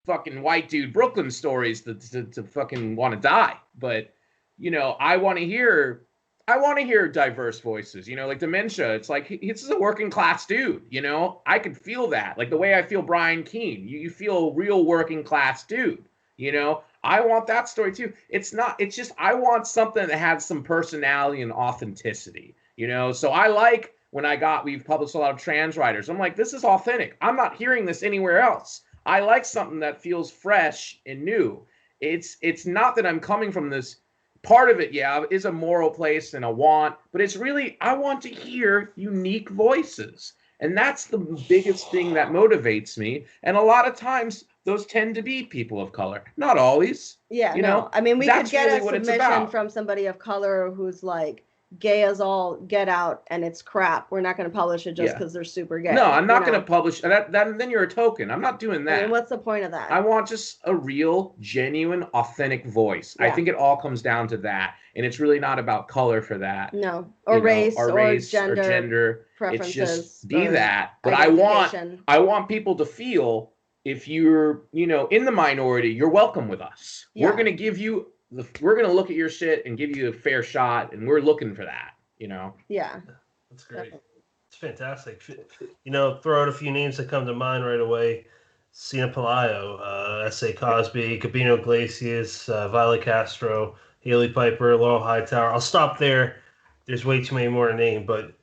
fucking white dude Brooklyn stories to fucking want to die. But I want to hear diverse voices, like dementia. It's like, this is a working class dude, I could feel that. Like the way I feel Brian Keene, you feel a real working class dude, I want that story too. It's just, I want something that has some personality and authenticity, So I like when we've published a lot of trans writers. I'm like, this is authentic. I'm not hearing this anywhere else. I like something that feels fresh and new. It's not that I'm coming from this. Part of it, is a moral place and a want, but it's really, I want to hear unique voices. And that's the biggest thing that motivates me. And a lot of times, those tend to be people of color. Not always. Yeah, I mean, we could get really a submission from somebody of color who's like, gay as all get out, and it's crap. We're not going to publish it just because they're super gay. No, I'm not going to publish that. Then you're a token. I'm not doing that. I mean, what's the point of that? I want just a real, genuine, authentic voice. I think it all comes down to that, and it's really not about color for that. No, or race, or gender preferences. It's just be that. But I want people to feel if you're, in the minority, you're welcome with us. Yeah. We're going to give you we're going to look at your shit and give you a fair shot, and we're looking for that, Yeah. That's great. It's fantastic. Throw out a few names that come to mind right away. Cena Pelayo, S.A. Cosby, Gabino Iglesias, Violet Castro, Haley Piper, Laurel Hightower. I'll stop there. There's way too many more to name, but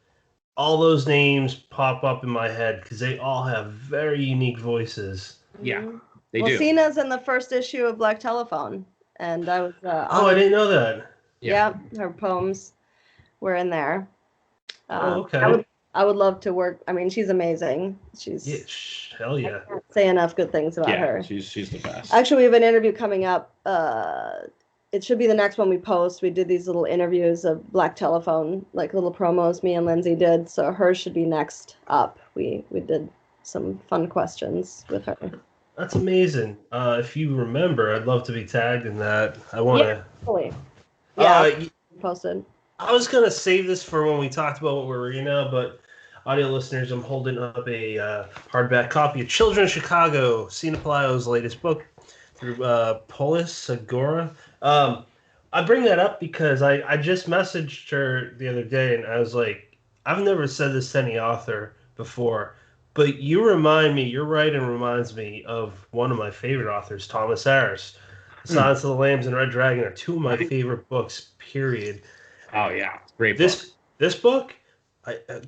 all those names pop up in my head because they all have very unique voices. Yeah, they do. Well, Cena's in the first issue of Black Telephone, and I was I didn't know that. Yeah, her poems were in there. Okay. I would love to work. I mean, she's amazing. Hell yeah. I can't say enough good things about her. She's the best. Actually, we have an interview coming up. It should be the next one we post. We did these little interviews of Black Telephone, like little promos me and Lindsay did. So hers should be next up. We did some fun questions with her. That's amazing. If you remember, I'd love to be tagged in that. I want to. Yeah, posted. I was going to save this for when we talked about what we're reading now, but audio listeners, I'm holding up a hardback copy of Children of Chicago, Cena Pelayo's latest book through Polis Agora. I bring that up because I just messaged her the other day, and I was like, I've never said this to any author before, but your writing reminds me of one of my favorite authors, Thomas Harris. Silence of the Lambs and Red Dragon are two of my favorite books, period. Oh, yeah. Great book. This book,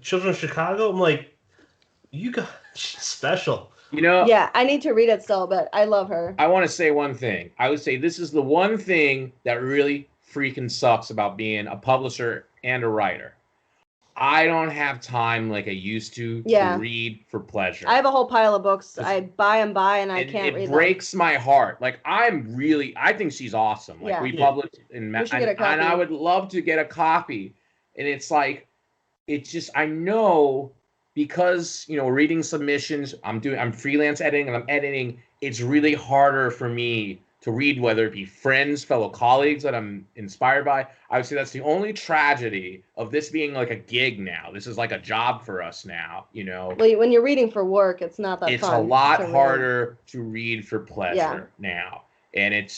Children of Chicago, I'm like, you got special. Yeah, I need to read it still, but I love her. I want to say one thing. I would say this is the one thing that really freaking sucks about being a publisher and a writer. I don't have time like I used to read for pleasure. I have a whole pile of books. I buy and I can't read them. It breaks my heart. Like, I think she's awesome. Like, we published in and I would love to get a copy. And it's like, I know because, reading submissions, I'm freelance editing and I'm editing. It's really harder for me to read, whether it be friends, fellow colleagues that I'm inspired by. I would say that's the only tragedy of this being like a gig now. This is like a job for us now, Well, when you're reading for work, it's not that fun. It's a lot harder to read for pleasure now. And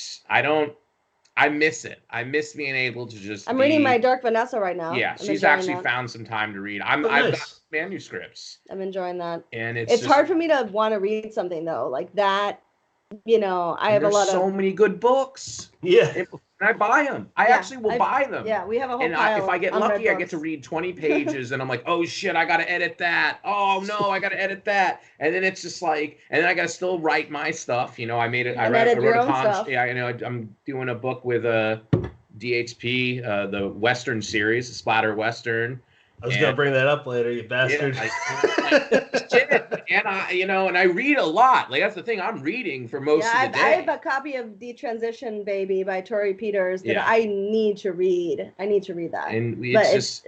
I miss it. I miss being able to just I'm reading my Dark Vanessa right now. Yeah, she's actually found some time to read. I've got manuscripts. I'm enjoying that. And it's hard for me to want to read something, though. Like that, I have a lot of... so many good books. Yeah. And I buy them. I actually will buy them. Yeah, we have a whole pile. If I get lucky, I get to read 20 pages, and I'm like, oh shit, I got to edit that. Oh no, I got to edit that. And then it's just like, and then I got to still write my stuff. I made it. I wrote a concept. Yeah, I'm doing a book with DHP, the Western series, the splatter Western. I was gonna bring that up later, you bastard. And I read a lot. Like, that's the thing. I'm reading for most of the day. I have a copy of Detransition Baby by Tori Peters that I need to read. I need to read that. And it's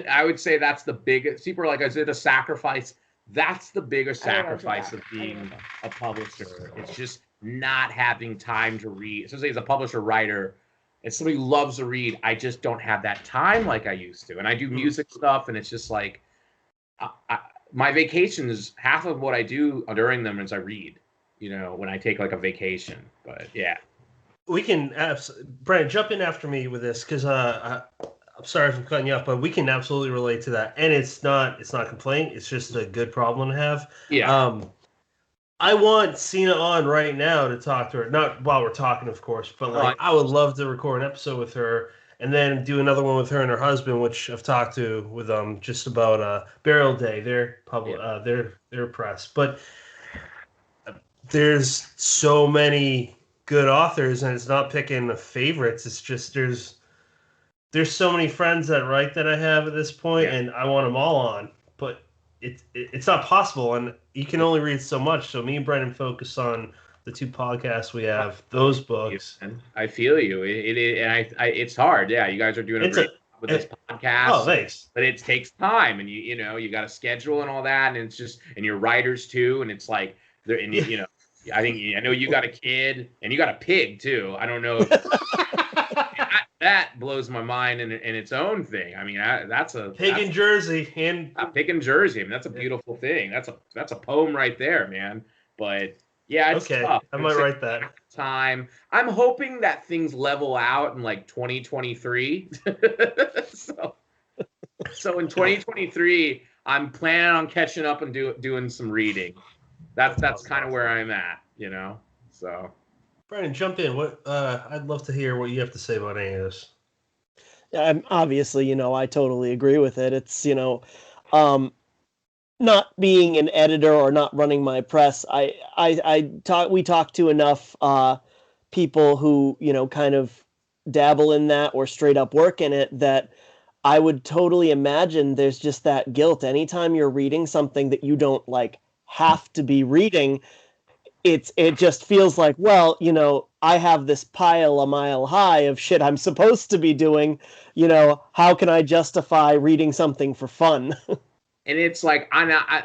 I would say that's the biggest. People are like, is it a sacrifice? That's the biggest sacrifice of being a publisher. It's just not having time to read. Especially as a publisher writer. As somebody who loves to read, I just don't have that time like I used to. And I do music stuff, and it's just like, my vacations, half of what I do during them is I read, when I take like a vacation. But yeah. We can, Brandon, jump in after me with this, because I'm sorry if I'm cutting you off, but we can absolutely relate to that. And it's not a complaint. It's just a good problem to have. Yeah. I want Cena on right now to talk to her. Not while we're talking, of course, but I would love to record an episode with her and then do another one with her and her husband, which I've talked to with just about Burial Day. They're public, they're press, but there's so many good authors, and it's not picking the favorites. It's just there's so many friends that write that I have at this point, and I want them all on, but it's not possible, and you can only read so much. So me and Brendan focus on the two podcasts we have, those books. I feel you. It's hard. Yeah, you guys are doing a great job with this podcast. Oh, thanks. But it takes time, and you got to schedule and all that, and it's just, and you're writers too, and it's like, I know you got a kid, and you got a pig too. I don't know. That blows my mind in its own thing. I mean, that's a pig in Jersey, and a pig in Jersey. I mean, that's a beautiful thing. That's a poem right there, man. But Yeah, it's Okay, tough. I might write that. Time. I'm hoping that things level out in like 2023. So in 2023, I'm planning on catching up and doing some reading. That's kind of where I'm at, you know. So, Brandon, jump in. What? I'd love to hear what you have to say about any of this. Obviously, I totally agree with it. It's, not being an editor or not running my press. We talk to enough people who, kind of dabble in that or straight up work in it that I would totally imagine there's just that guilt. Anytime you're reading something that you don't like have to be reading, it just feels like, well, I have this pile a mile high of shit I'm supposed to be doing. How can I justify reading something for fun? and it's like,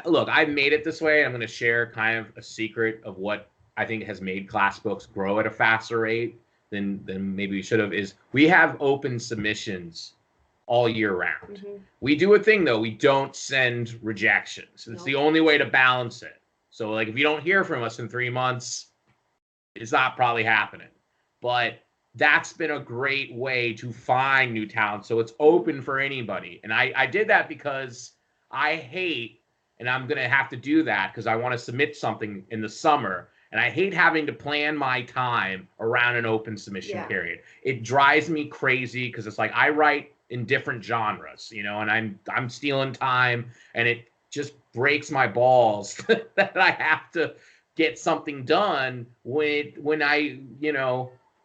look, I've made it this way. I'm going to share kind of a secret of what I think has made class books grow at a faster rate than maybe we should have, is we have open submissions all year round. Mm-hmm. We do a thing, though. We don't send rejections. It's the only way to balance it. So, like, if you don't hear from us in 3 months, it's not probably happening. But that's been a great way to find new talent. So it's open for anybody. And I did that because I hate, and I'm going to have to do that because I want to submit something in the summer. And I hate having to plan my time around an open submission period. It drives me crazy because it's like I write in different genres, and I'm stealing time, and it just breaks my balls that I have to get something done when I,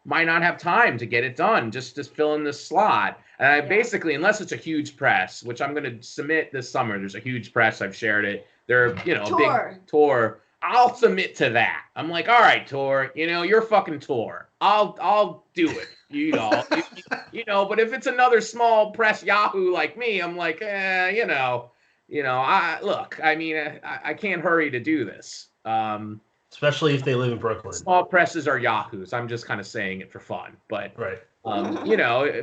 might not have time to get it done, just fill in this slot. And I basically, unless it's a huge press, which I'm going to submit this summer, there's a huge press, I've shared it. They're, a big tour. I'll submit to that. I'm like, all right, Tor, you're fucking Tor. I'll do it. But if it's another small press Yahoo like me, I'm like, I can't hurry to do this. Especially if they live in Brooklyn. Small presses are Yahoos. I'm just kind of saying it for fun, but right.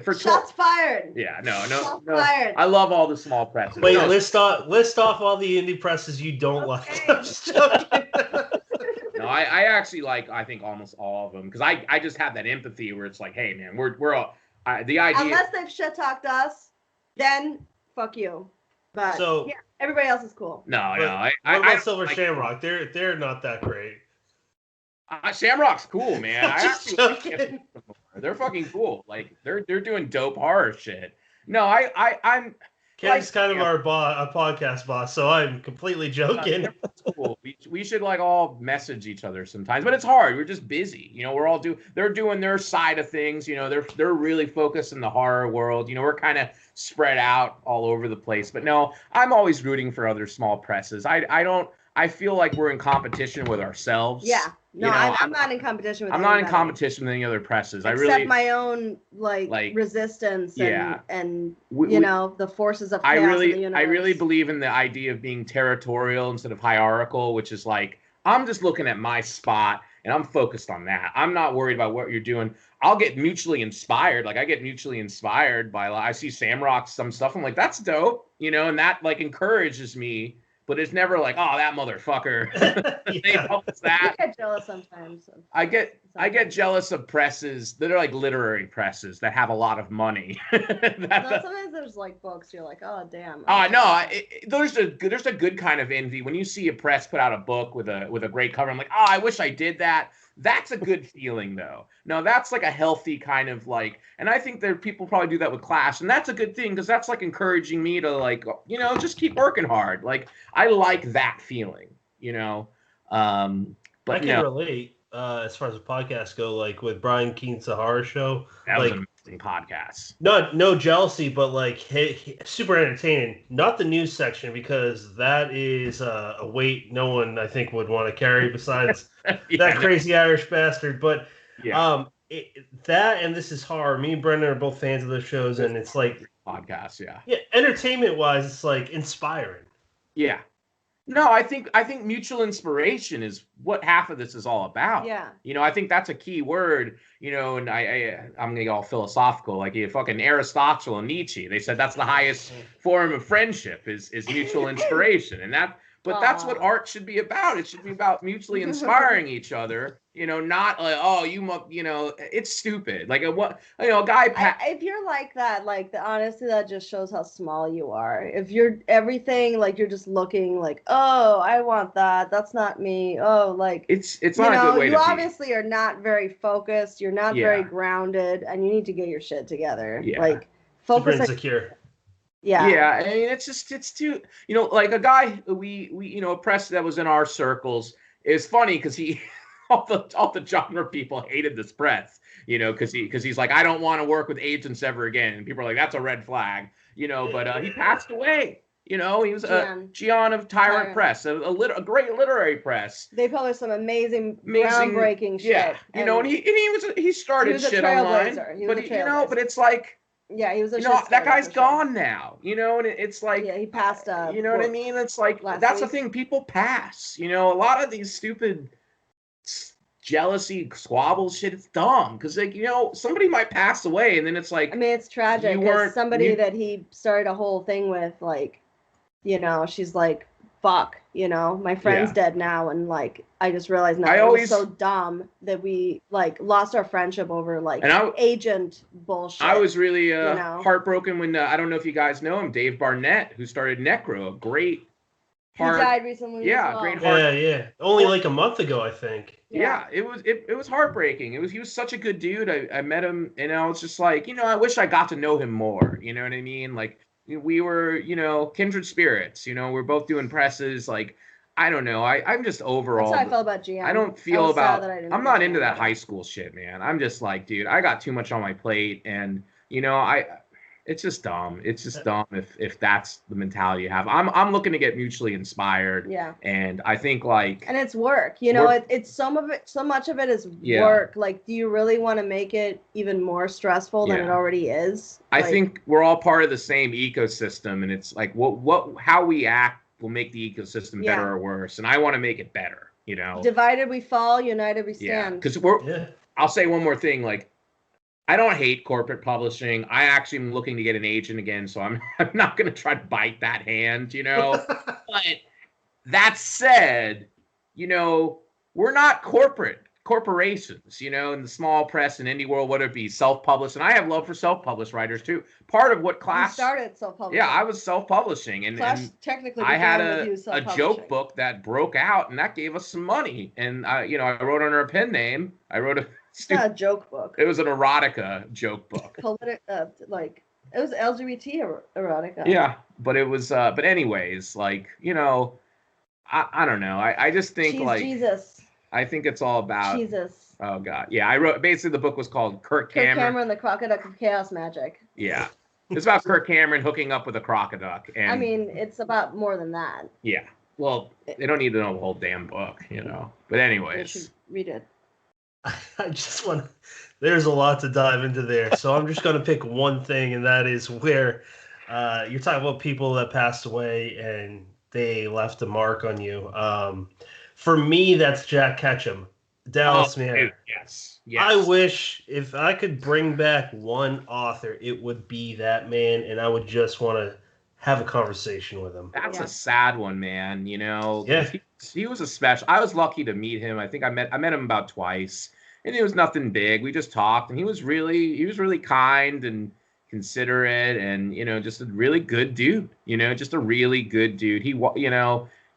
For shots fired. Yeah, no. Fired. I love all the small presses. Wait, list off all the indie presses you don't like. I'm just joking. No, I actually like, I think, almost all of them, because I just have that empathy where it's like, hey man, we're all the idea. Unless they've shit talked us, then fuck you. But everybody else is cool. No. What about Silver Shamrock? They're not that great. Shamrock's cool, man. They're fucking cool. Like they're doing dope horror shit. No, I'm. Ken's kind of our podcast boss, so I'm completely joking. Cool. We should like all message each other sometimes, but it's hard. We're just busy. We're all they're doing their side of things. They're really focused in the horror world. We're kind of spread out all over the place. But no, I'm always rooting for other small presses. I feel like we're in competition with ourselves. Yeah. No, I'm not in competition with I'm not in competition with any other presses. Except my own like resistance and the forces of chaos in the universe. I really believe in the idea of being territorial instead of hierarchical, which is like, I'm just looking at my spot and I'm focused on that. I'm not worried about what you're doing. I'll get mutually inspired. Like I get mutually inspired by, I see Samrock's some stuff. I'm like, that's dope, and that like encourages me. But it's never like, oh, that motherfucker. They publish that. I get jealous sometimes. I get jealous of presses that are like literary presses that have a lot of money. Sometimes there's like books you're like, oh damn. There's a good kind of envy when you see a press put out a book with a great cover. I'm like, oh, I wish I did that. That's a good feeling, though. No, that's like a healthy kind of like, and I think that people probably do that with class, and that's a good thing because that's like encouraging me to like, just keep working hard. Like I like that feeling, But I can relate as far as the podcast go. Like with Brian Keene's The Horror Show, that was an amazing podcast. No jealousy, but like super entertaining. Not the news section because that is a weight no one I think would want to carry besides that crazy Irish bastard. But that and This Is Horror. Me and Brendan are both fans of those shows, and it's like podcasts. Yeah, entertainment wise, it's like inspiring. Yeah. No, I think mutual inspiration is what half of this is all about. Yeah. I think that's a key word, and I'm going to get all philosophical, like fucking Aristotle and Nietzsche. They said that's the highest form of friendship is mutual inspiration. And that But that's what art should be about. It should be about mutually inspiring each other. Not like, oh, it's stupid. Like a guy. If you're like that, honestly, that just shows how small you are. If you're everything, like you're just looking like, oh, I want that. That's not me. Oh, like it's not a good way to be. You obviously are not very focused. You're not very grounded, and you need to get your shit together. Yeah. Like focus. Super insecure. Yeah. I mean, it's too, like a guy we a press that was in our circles is funny because he all the genre people hated this press, because he's like, I don't want to work with agents ever again, and people are like, that's a red flag, but he passed away. He was Gian of Tyrant Press, a great literary press. They published some amazing groundbreaking shit. Yeah, and he started shit online, but but it's like. Yeah, he was a that guy's gone now, and it's like, he passed up. You know what I mean? It's like, that's the thing, people pass, a lot of these stupid jealousy squabble shit, it's dumb, because like, somebody might pass away, and then it's like, I mean, it's tragic, because somebody that he started a whole thing with, like, she's like, fuck, my friend's dead now, and like I just realized now it was so dumb that we like lost our friendship over like agent bullshit. I was really heartbroken when I don't know if you guys know him, Dave Barnett, who started Necro, a great he died recently. Yeah, great heart. Yeah. Only like a month ago, I think. Yeah, it was heartbreaking. He was such a good dude. I met him, and I was just like, I wish I got to know him more. You know what I mean? Like, we were, kindred spirits, we're both doing presses. Like, I don't know. I'm just overall. That's how I felt about GM. I don't feel about, I'm not into that high school shit, man. I'm just like, dude, I got too much on my plate, and, it's just dumb. It's just dumb if that's the mentality you have. I'm looking to get mutually inspired. Yeah. And I think like. And it's work. It's so much of it is work. Like, do you really want to make it even more stressful than it already is? I think we're all part of the same ecosystem, and it's like how we act will make the ecosystem better or worse. And I want to make it better. Divided we fall, united we stand. Because I'll say one more thing. Like, I don't hate corporate publishing. I actually am looking to get an agent again, so I'm not going to try to bite that hand, But that said, we're not corporations, in the small press and indie world, whether it be self-published. And I have love for self-published writers too. Part of what Clash started self-publishing. Yeah, I was self-publishing, and Clash technically I had a joke book that broke out, and that gave us some money. And I wrote under a pen name. I wrote It's not a joke book. It was an erotica joke book. It was LGBT erotica. Yeah, but it was. But anyways, like, I don't know. I just think Jesus. I think it's all about Jesus. Oh God, yeah. I wrote basically the book was called Kirk Cameron, the Crocoduck of Chaos Magic. Yeah, it's about Kirk Cameron hooking up with a crocoduck. And I mean, it's about more than that. Yeah. Well, they don't need to know the whole damn book, But anyways, you should read it. I just want. There's a lot to dive into there, so I'm just going to pick one thing, and that is where you're talking about people that passed away and they left a mark on you. For me, that's Jack Ketchum, Dallas man. Yes. I wish if I could bring back one author, it would be that man, and I would just want to have a conversation with him. That's a sad one, man. Yeah. He was a special. I was lucky to meet him. I think I met him about twice, and it was nothing big. We just talked, and he was really kind and considerate, and just a really good dude. Just a really good dude.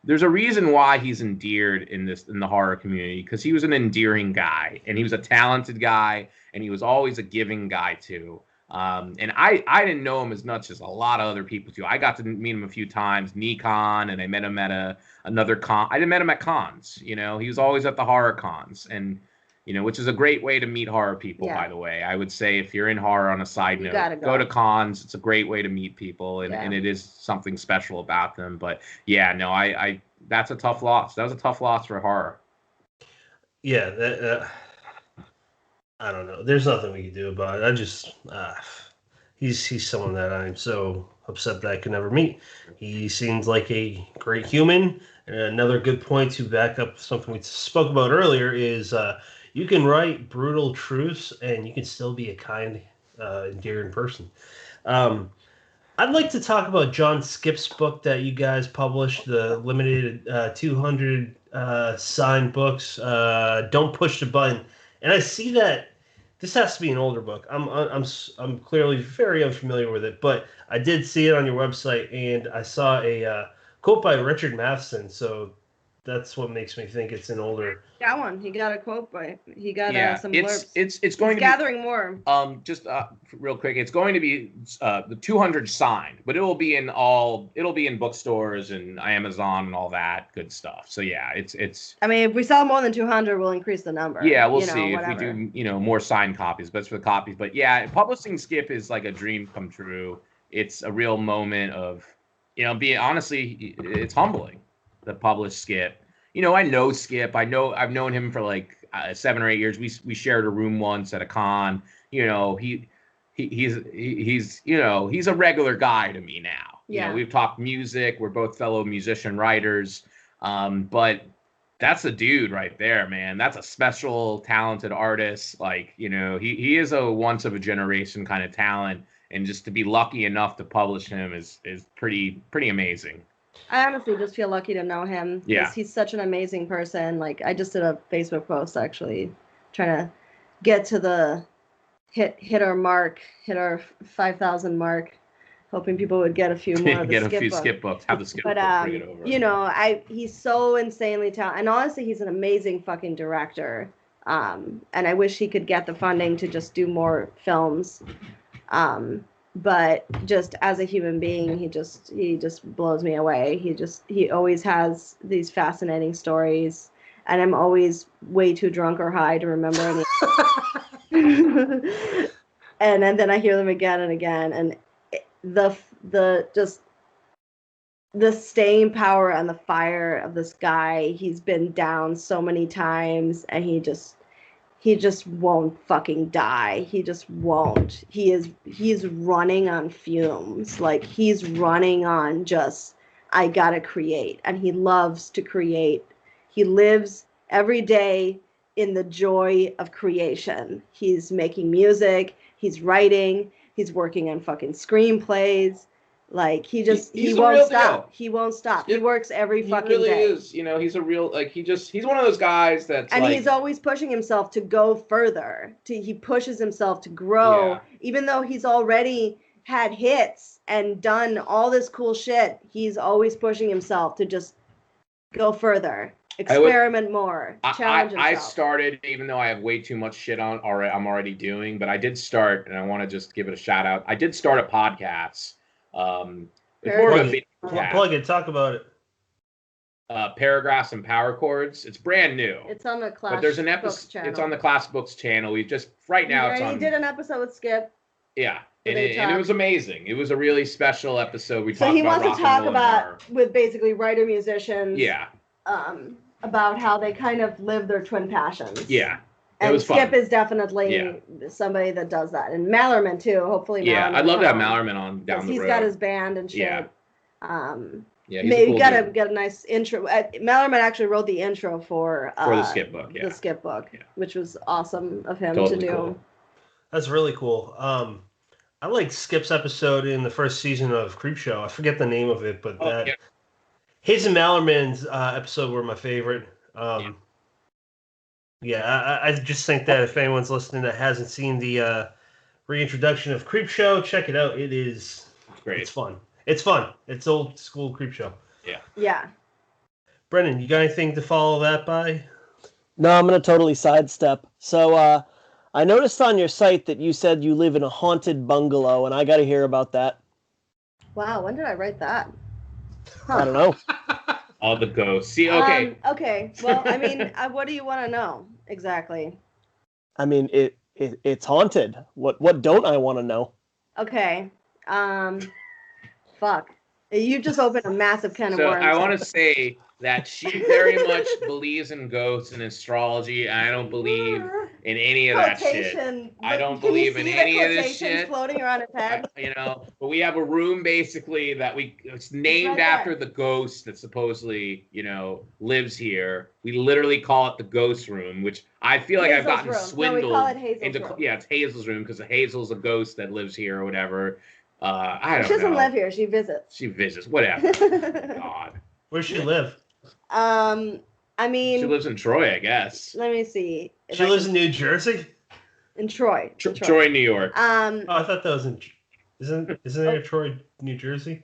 There's a reason why he's endeared in the horror community, because he was an endearing guy, and he was a talented guy, and he was always a giving guy too. And I didn't know him as much as a lot of other people too. I got to meet him a few times, Nikon, and I met him at another con. I met him at cons. He was always at the horror cons, and which is a great way to meet horror people. Yeah. By the way, I would say if you're in horror, on a side note, go to cons. It's a great way to meet people, and it is something special about them. But yeah, no, I that's a tough loss. That was a tough loss for horror. Yeah, I don't know. There's nothing we can do about it. I just he's someone that I'm so upset that I could never meet. He seems like a great human. And another good point to back up something we spoke about earlier is you can write brutal truths and you can still be a kind, endearing person. I'd like to talk about John Skip's book that you guys published, the limited 200 signed books. Don't push the button. And I see that this has to be an older book. I'm clearly very unfamiliar with it, but I did see it on your website, and I saw a quote by Richard Matheson. So that's what makes me think it's an older. Got one. He got a quote by. He got some blurbs. It's going to gathering more. Just real quick, it's going to be the 200 signed, but it'll be in bookstores and Amazon and all that good stuff. So yeah, it's. I mean, if we sell more than 200, we'll increase the number. Yeah, we'll see if we do more signed copies. But it's for the copies. But yeah, publishing Skip is like a dream come true. It's a real moment of, honestly, it's humbling to publish Skip. I know Skip. I've known him for like 7 or 8 years. We shared a room once at a con. He's a regular guy to me now. Yeah. We've talked music. We're both fellow musician writers. But that's a dude right there, man. That's a special, talented artist. Like, he is a once of a generation kind of talent, and just to be lucky enough to publish him is pretty amazing. I honestly just feel lucky to know him. Yeah. He's such an amazing person. Like, I just did a Facebook post actually trying to get to the hit our 5,000 mark, hoping people would get a few more of the skip books. Have the skip book bring it over. He's so insanely talented. And honestly, he's an amazing fucking director. And I wish he could get the funding to just do more films. But just as a human being, he just blows me away. He always has these fascinating stories, and I'm always way too drunk or high to remember any. and then I hear them again and again, and the staying power and the fire of this guy. He's been down so many times, and he just won't fucking die. He just won't. He's running on fumes. Like, he's running on just, I gotta create. And he loves to create. He lives every day in the joy of creation. He's making music. He's writing. He's working on fucking screenplays. Like, he won't stop. He won't stop. He works every fucking day. He really is. He's a real, like, he's one of those guys that's and he's always pushing himself to go further. He pushes himself to grow. Even though he's already had hits and done all this cool shit, he's always pushing himself to just go further, experiment more, challenge himself. I started, even though I have way too much shit I'm already doing, but I did start, and I want to just give it a shout out. I did start a podcast. Plug it. Talk about it. Paragraphs and Power Chords. It's brand new. It's on the Class. But there's an episode. It's on the Class Books channel. We just it's on. You did an episode with Skip. Yeah, and it was amazing. It was a really special episode. We talked about he wants to talk about horror. with basically writer musicians. Yeah. About how they kind of live their twin passions. Yeah. And it was Skip fun. Is definitely somebody that does that. And Mallerman, too. Hopefully, Mallerman. I'd love to have Mallerman on down the road. He's got his band and shit. Yeah. Maybe you gotta get a nice intro. Mallerman actually wrote the intro for the Skip book. The Skip book, which was awesome of him totally to do. Cool. That's really cool. I like Skip's episode in the first season of Creepshow. I forget the name of it, but his and Mallerman's episode were my favorite. I just think that if anyone's listening that hasn't seen the reintroduction of Creepshow, check it out. It is great. It's fun. It's old school Creepshow. Yeah. Brennan, you got anything to follow that by? No, I'm going to totally sidestep. So I noticed on your site that you said you live in a haunted bungalow, and I got to hear about that. Wow, when did I write that? I don't know. All the ghosts. See, okay. Okay. Well, I mean, what do you want to know exactly? I mean, it's haunted. What don't I want to know? Okay. Fuck. You just opened a massive can of worms. So I want to say that she very much believes in ghosts and astrology. And I don't believe in any of that shit. I don't believe in any of this shit. Floating around his head. But we have a room basically that it's named after the ghost that supposedly, lives here. We literally call it the ghost room, which I feel like I've gotten swindled we call it Hazel's into. Room. Yeah, it's Hazel's room because Hazel's a ghost that lives here or whatever. I don't know. She doesn't live here. She visits. She visits. Whatever. God. Where's she live? I mean, She lives in Troy, I guess. let me see. She lives in New Jersey? In Troy. Troy, New York. Oh, I thought that was in. Isn't there Troy, New Jersey?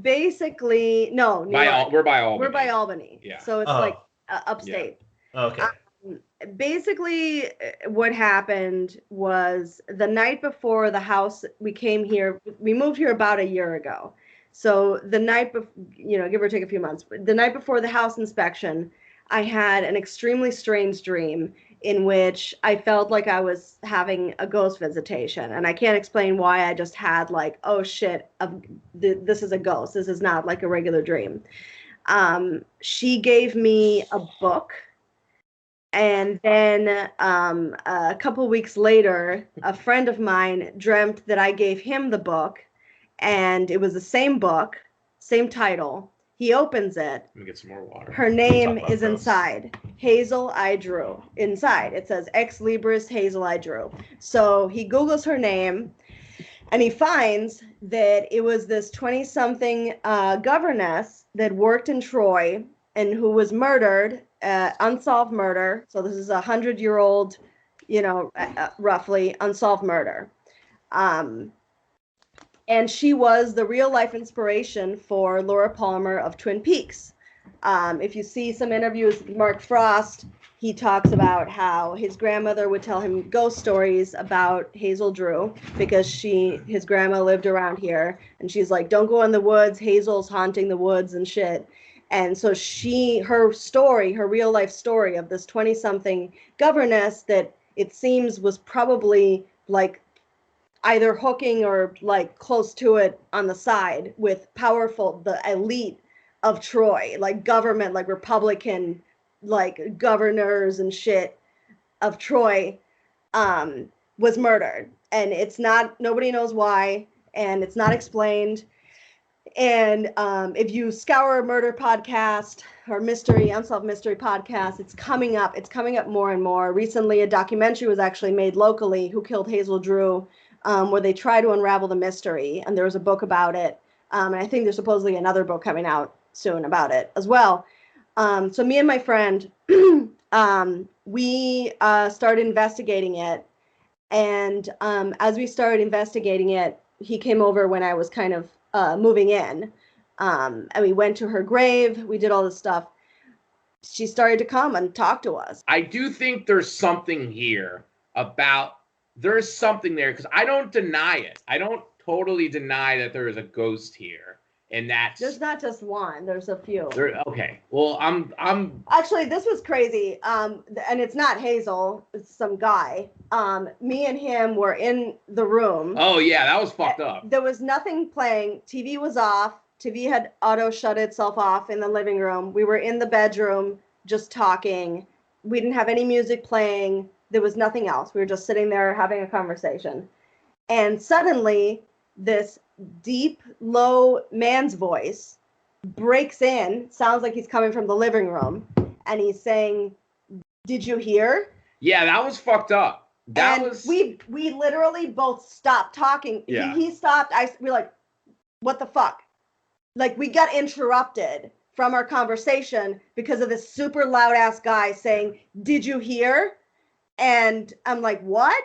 Basically, no. We're by Albany. We're by Albany. Yeah. So it's like upstate. Yeah. Okay. Basically, what happened was the night before the house, we came here, we moved here about a year ago. So the night before, give or take a few months, the night before the house inspection, I had an extremely strange dream in which I felt like I was having a ghost visitation. And I can't explain why. I just had like, oh shit, this is a ghost. This is not like a regular dream. She gave me a book. And then a couple weeks later, a friend of mine dreamt that I gave him the book, and it was the same book, same title. He opens it. Let me get some more water. Her name is inside. Hazel I Drew. Inside. It says Ex Libris Hazel I Drew. So he Googles her name, and he finds that it was this 20-something governess that worked in Troy and who was murdered. Unsolved murder. So this is 100-year-old, roughly unsolved murder. And she was the real life inspiration for Laura Palmer of Twin Peaks. If you see some interviews with Mark Frost, he talks about how his grandmother would tell him ghost stories about Hazel Drew because his grandma lived around here. And she's like, don't go in the woods. Hazel's haunting the woods and shit. And so her real life story of this 20-something governess that it seems was probably like either hooking or like close to it on the side with the elite of Troy, like government, like Republican, like governors and shit of Troy, was murdered. And nobody knows why, and it's not explained. And if you scour a murder podcast or unsolved mystery podcast, it's coming up. It's coming up more and more. Recently, a documentary was actually made locally, Who Killed Hazel Drew, where they try to unravel the mystery. And there was a book about it. And I think there's supposedly another book coming out soon about it as well. So me and my friend, we started investigating it. And as we started investigating it, he came over when I was kind of moving in, and we went to her grave. We did all this stuff. She started to come and talk to us. I do think there's something here there's something there, because I don't deny it. I don't totally deny that there is a ghost here, and there's not just one. There's a few. Okay. Well, I'm actually, this was crazy. And it's not Hazel. It's some guy. Me and him were in the room. Oh yeah, that was fucked up. There was nothing playing. TV was off. TV had auto shut itself off in the living room. We were in the bedroom just talking. We didn't have any music playing. There was nothing else. We were just sitting there having a conversation. And suddenly this deep, low man's voice breaks in. Sounds like he's coming from the living room. And he's saying, "Did you hear?" Yeah, that was fucked up. We literally both stopped talking. Yeah. He stopped. We're like, what the fuck? Like, we got interrupted from our conversation because of this super loud ass guy saying, "Did you hear?" And I'm like, what?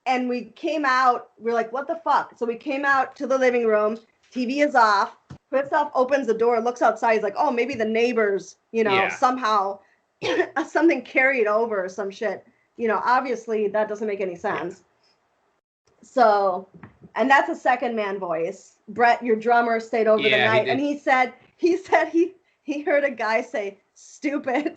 And we came out. We're like, what the fuck? So we came out to the living room. TV is off. Christoph opens the door, looks outside. He's like, oh, maybe the neighbors, somehow something carried over or some shit. Obviously that doesn't make any sense. So, and that's a second man voice. Brett, your drummer, stayed over the night, and he said he heard a guy say "stupid."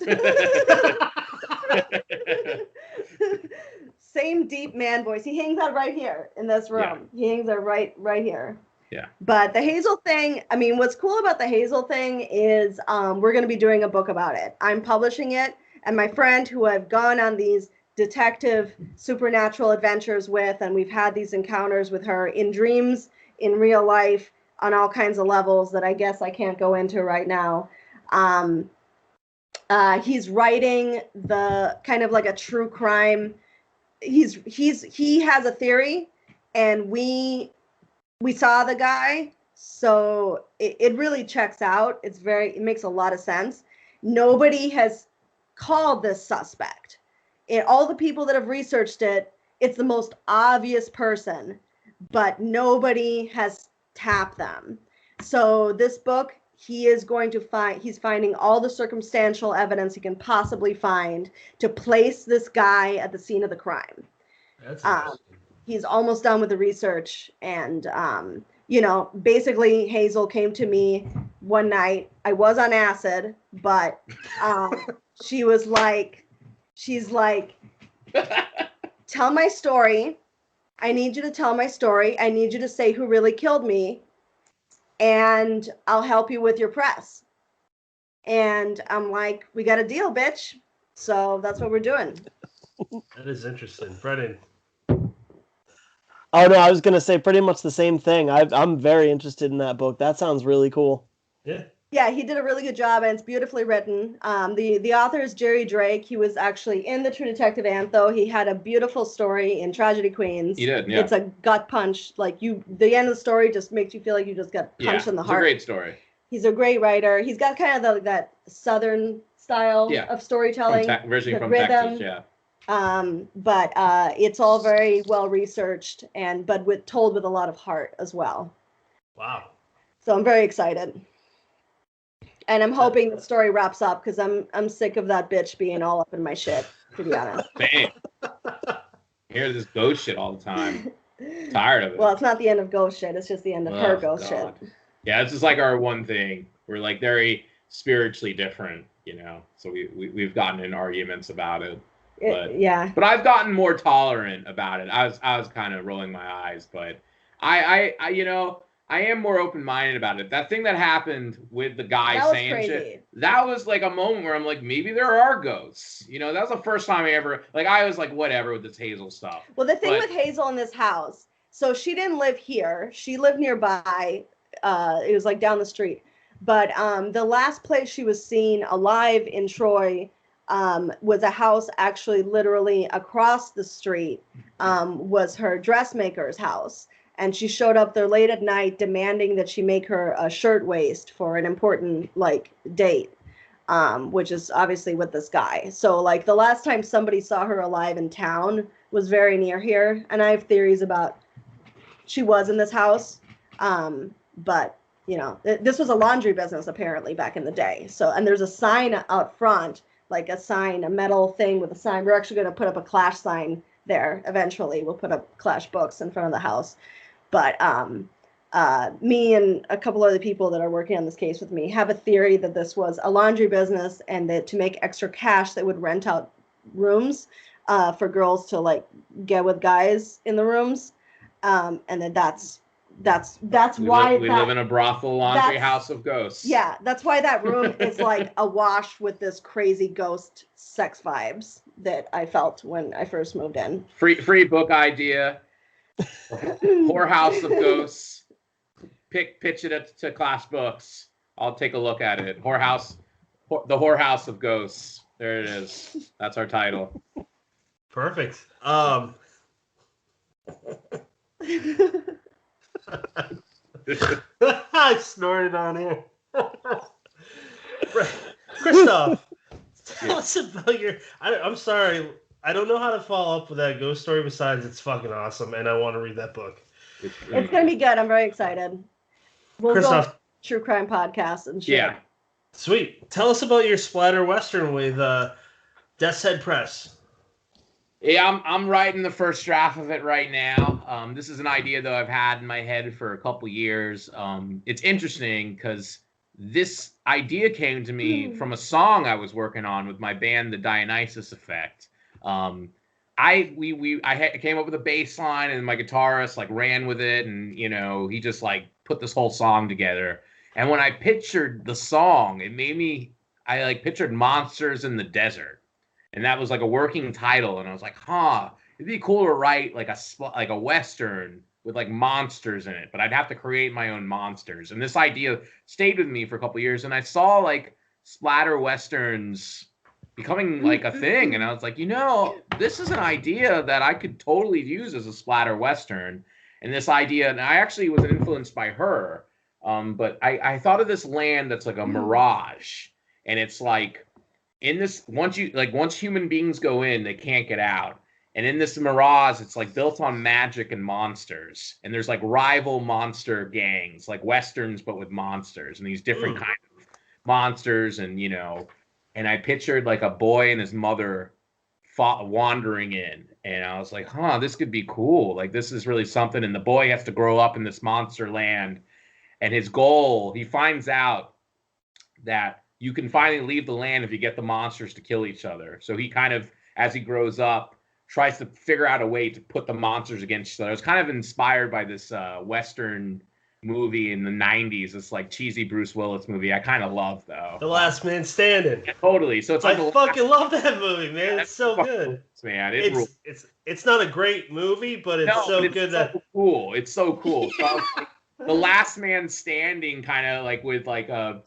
Same deep man voice. He hangs out right here in this room. Yeah. He hangs out right here. Yeah. But the Hazel thing, I mean, what's cool about the Hazel thing is we're going to be doing a book about it. I'm publishing it, and my friend who I've gone on these detective supernatural adventures with, and we've had these encounters with her in dreams, in real life, on all kinds of levels that I guess I can't go into right now. He's writing the kind of like a true crime. He has a theory, and we we saw the guy, so it really checks out. It makes a lot of sense. Nobody has called this suspect. All the people that have researched it, it's the most obvious person, but nobody has tapped them. So this book, he's finding all the circumstantial evidence he can possibly find to place this guy at the scene of the crime. That's interesting. He's almost done with the research, and basically Hazel came to me one night. I was on acid, but she's like, tell my story. I need you to tell my story. I need you to say who really killed me, and I'll help you with your press. And I'm like, we got a deal, bitch. So that's what we're doing. That is interesting. Brennan. Oh, no, I was going to say pretty much the same thing. I'm very interested in that book. That sounds really cool. Yeah. Yeah, he did a really good job, and it's beautifully written. The author is Jerry Drake. He was actually in the True Detective Antho. He had a beautiful story in Tragedy Queens. He did, yeah. It's a gut punch. Like, the end of the story just makes you feel like you just got punched in the heart. It's a great story. He's a great writer. He's got kind of that Southern style of storytelling. Originally from rhythm. Texas, yeah. But it's all very well researched, but told with a lot of heart as well. Wow. So I'm very excited. And I'm hoping the story wraps up, because I'm sick of that bitch being all up in my shit, to be honest. Same. Hear this ghost shit all the time. Tired of it. Well, it's not the end of ghost shit. It's just the end of her ghost shit. Yeah, it's just like our one thing. We're like very spiritually different, So we've gotten in arguments about it. But I've gotten more tolerant about it. I was kind of rolling my eyes, but I am more open-minded about it. That thing that happened with the guy saying crazy shit, that was like a moment where I'm like, maybe there are ghosts. That was the first time I ever, I was like, whatever with this Hazel stuff. Well, the thing with Hazel in this house, so she didn't live here. She lived nearby. It was like down the street. But the last place she was seen alive in Troy was a house actually literally across the street, was her dressmaker's house. And she showed up there late at night demanding that she make her a shirtwaist for an important date, which is obviously with this guy. So the last time somebody saw her alive in town was very near here. And I have theories about she was in this house. But this was a laundry business apparently back in the day. So, and there's a sign out front, a metal thing with a sign. We're actually going to put up a Clash sign there eventually. We'll put up Clash books in front of the house. But me and a couple other people that are working on this case with me have a theory that this was a laundry business, and that to make extra cash, they would rent out rooms for girls to get with guys in the rooms, and then that's why we live in a brothel laundry house of ghosts. Yeah, that's why that room is awash with this crazy ghost sex vibes that I felt when I first moved in. Free book idea. Whorehouse of Ghosts. Pitch it to Clash Books. I'll take a look at it. The Whorehouse of Ghosts. There it is. That's our title. Perfect. I snorted on air. Christoph, tell us about your. I'm sorry. I don't know how to follow up with that ghost story besides it's fucking awesome, and I want to read that book. It's going to be good. I'm very excited. We'll Christoph, go true crime podcast and shit. Yeah. Sweet. Tell us about your splatter western with Death's Head Press. Yeah, I'm writing the first draft of it right now. This is an idea, though, I've had in my head for a couple years. It's interesting because this idea came to me from a song I was working on with my band, The Dionysus Effect. I came up with a bass line, and my guitarist ran with it, and he just put this whole song together. And when I pictured the song, it made me pictured monsters in the desert, and that was a working title. And I was like, it'd be cool to write a western with monsters in it, but I'd have to create my own monsters. And this idea stayed with me for a couple years, and I saw splatter westerns becoming a thing, and I was like, this is an idea that I could totally use as a splatter western. And this idea, and I actually was influenced by her, but I thought of this land that's like a mirage, and it's like in this once human beings go in, they can't get out. And in this mirage, it's like built on magic and monsters. And there's like rival monster gangs, like westerns, but with monsters and these different kinds of monsters. And, and I pictured like a boy and his mother wandering in. And I was like, this could be cool. Like, this is really something. And the boy has to grow up in this monster land. And his goal, he finds out that you can finally leave the land if you get the monsters to kill each other. So he kind of, as he grows up, tries to figure out a way to put the monsters against each other. It's kind of inspired by this Western movie in the 90s. This like cheesy Bruce Willis movie I kind of love, though. The Last Man Standing. Yeah, totally. So it's like I fucking love that movie, man. Yeah, it's so good. Man, it's not a great movie, but it's good. So cool. It's so cool. So the Last Man Standing, kind of like with like a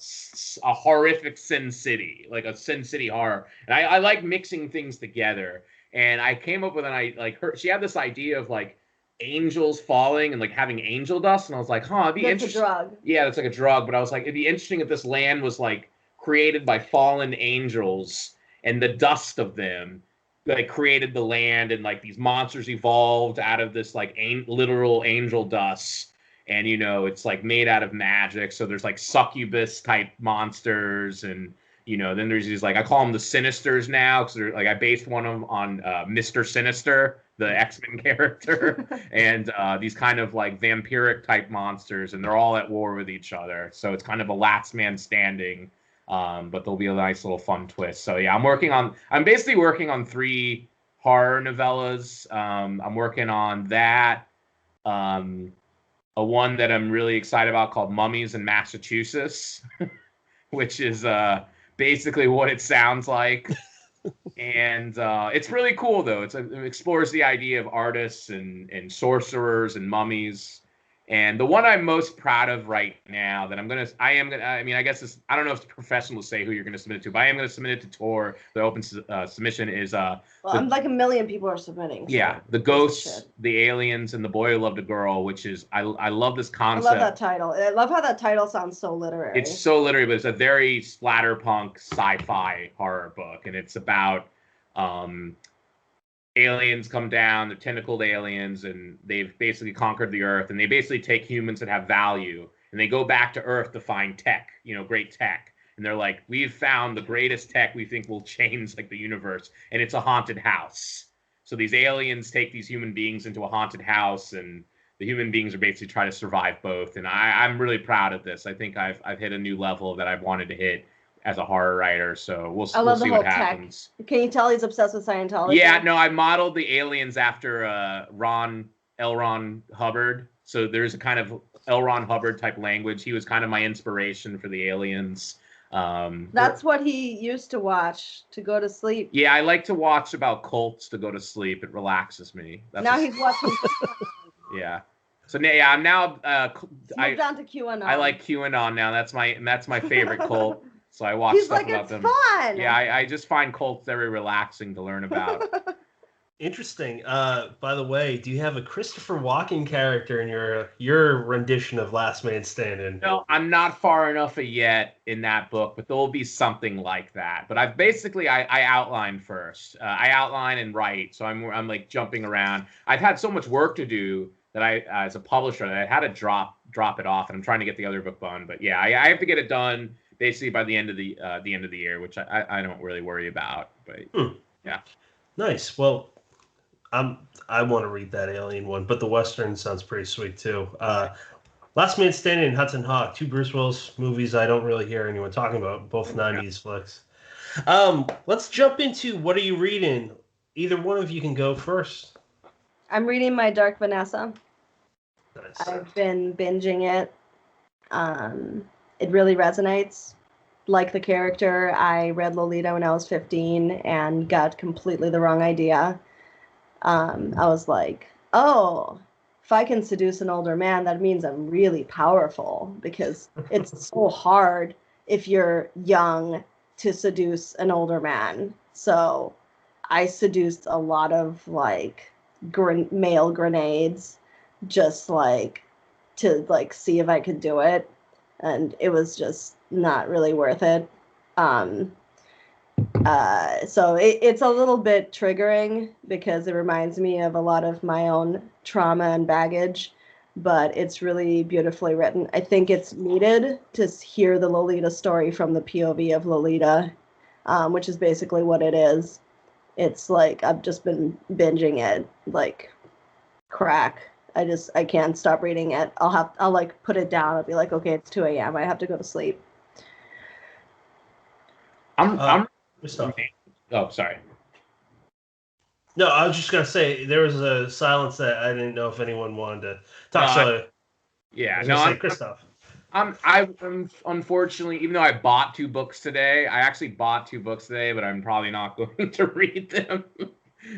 horrific Sin City, like a Sin City horror. And I like mixing things together. And I came up with she had this idea of like angels falling and like having angel dust. And I was like, it'd be interesting. That's a drug. Yeah, it's like a drug. But I was like, it'd be interesting if this land was like created by fallen angels and the dust of them like created the land, and like these monsters evolved out of this like literal angel dust. And, it's like made out of magic. So there's like succubus type monsters, and then there's these like, I call them the Sinisters now, because like I based one of them on Mr. Sinister, the X-Men character, and these kind of like vampiric type monsters, and they're all at war with each other. So it's kind of a Last Man Standing, but there'll be a nice little fun twist. So yeah, I'm basically working on 3 horror novellas. I'm working on that. A one that I'm really excited about called Mummies in Massachusetts, which is basically what it sounds like. And it's really cool, though. It explores the idea of artists and sorcerers and mummies. And the one I'm most proud of right now that I guess I don't know if it's professional to say who you're going to submit it to, but I am going to submit it to Tor. The open submission is I'm like 1 million people are submitting. So yeah, the ghosts, the aliens, and the boy who loved a girl, which is I love this concept. I love that title. I love how that title sounds so literary. It's so literary, but it's a very splatterpunk sci-fi horror book, and it's about aliens come down, they're tentacled aliens, and they've basically conquered the Earth, and they basically take humans that have value, and they go back to Earth to find tech, great tech. And they're like, we've found the greatest tech we think will change like the universe, and it's a haunted house. So these aliens take these human beings into a haunted house, and the human beings are basically trying to survive both. And I'm really proud of this. I think I've hit a new level that I've wanted to hit as a horror writer, so we'll see what happens. Tech. Can you tell he's obsessed with Scientology? Yeah, no, I modeled the aliens after L. Ron Hubbard. So there's a kind of L. Ron Hubbard type language. He was kind of my inspiration for the aliens. That's what he used to watch to go to sleep. Yeah, I like to watch about cults to go to sleep. It relaxes me. He's watching. Yeah. So yeah, I'm now. Move down to QAnon. I like QAnon now. That's my favorite cult. So I watch stuff about them. Fun. Yeah, I just find cults very relaxing to learn about. Interesting. By the way, do you have a Christopher Walken character in your rendition of Last Man Standing? No, I'm not far enough yet in that book, but there will be something like that. But I've basically I outline first. I outline and write, so I'm like jumping around. I've had so much work to do that I, as a publisher, that I had to drop it off, and I'm trying to get the other book done. But yeah, I have to get it done basically by the end of the year, which I don't really worry about. But yeah, nice. Well, I want to read that alien one, but the Western sounds pretty sweet too. Last Man Standing and Hudson Hawk, 2 Bruce Willis movies I don't really hear anyone talking about, both 90s flicks. Let's jump into what are you reading? Either one of you can go first. I'm reading My Dark Vanessa. Nice. I've been binging it. It really resonates. Like the character, I read Lolita when I was 15 and got completely the wrong idea. I was like, oh, if I can seduce an older man, that means I'm really powerful, because it's so hard if you're young to seduce an older man. So I seduced a lot of like male grenades. just like to like see if I could do it, and it was just not really worth it. So it's a little bit triggering because it reminds me of a lot of my own trauma and baggage, but it's really beautifully written. I think it's needed to hear the Lolita story from the POV of Lolita, which is basically what it is. It's like I've just been binging it like crack. I can't stop reading it. I'll like put it down. I'll be like, okay, it's 2 a.m. I have to go to sleep. I'm Oh, sorry. No, I was just gonna say there was a silence that I didn't know if anyone wanted to talk. Christoph. I'm unfortunately, even though I bought 2 books today, I actually bought 2 books today, but I'm probably not going to read them,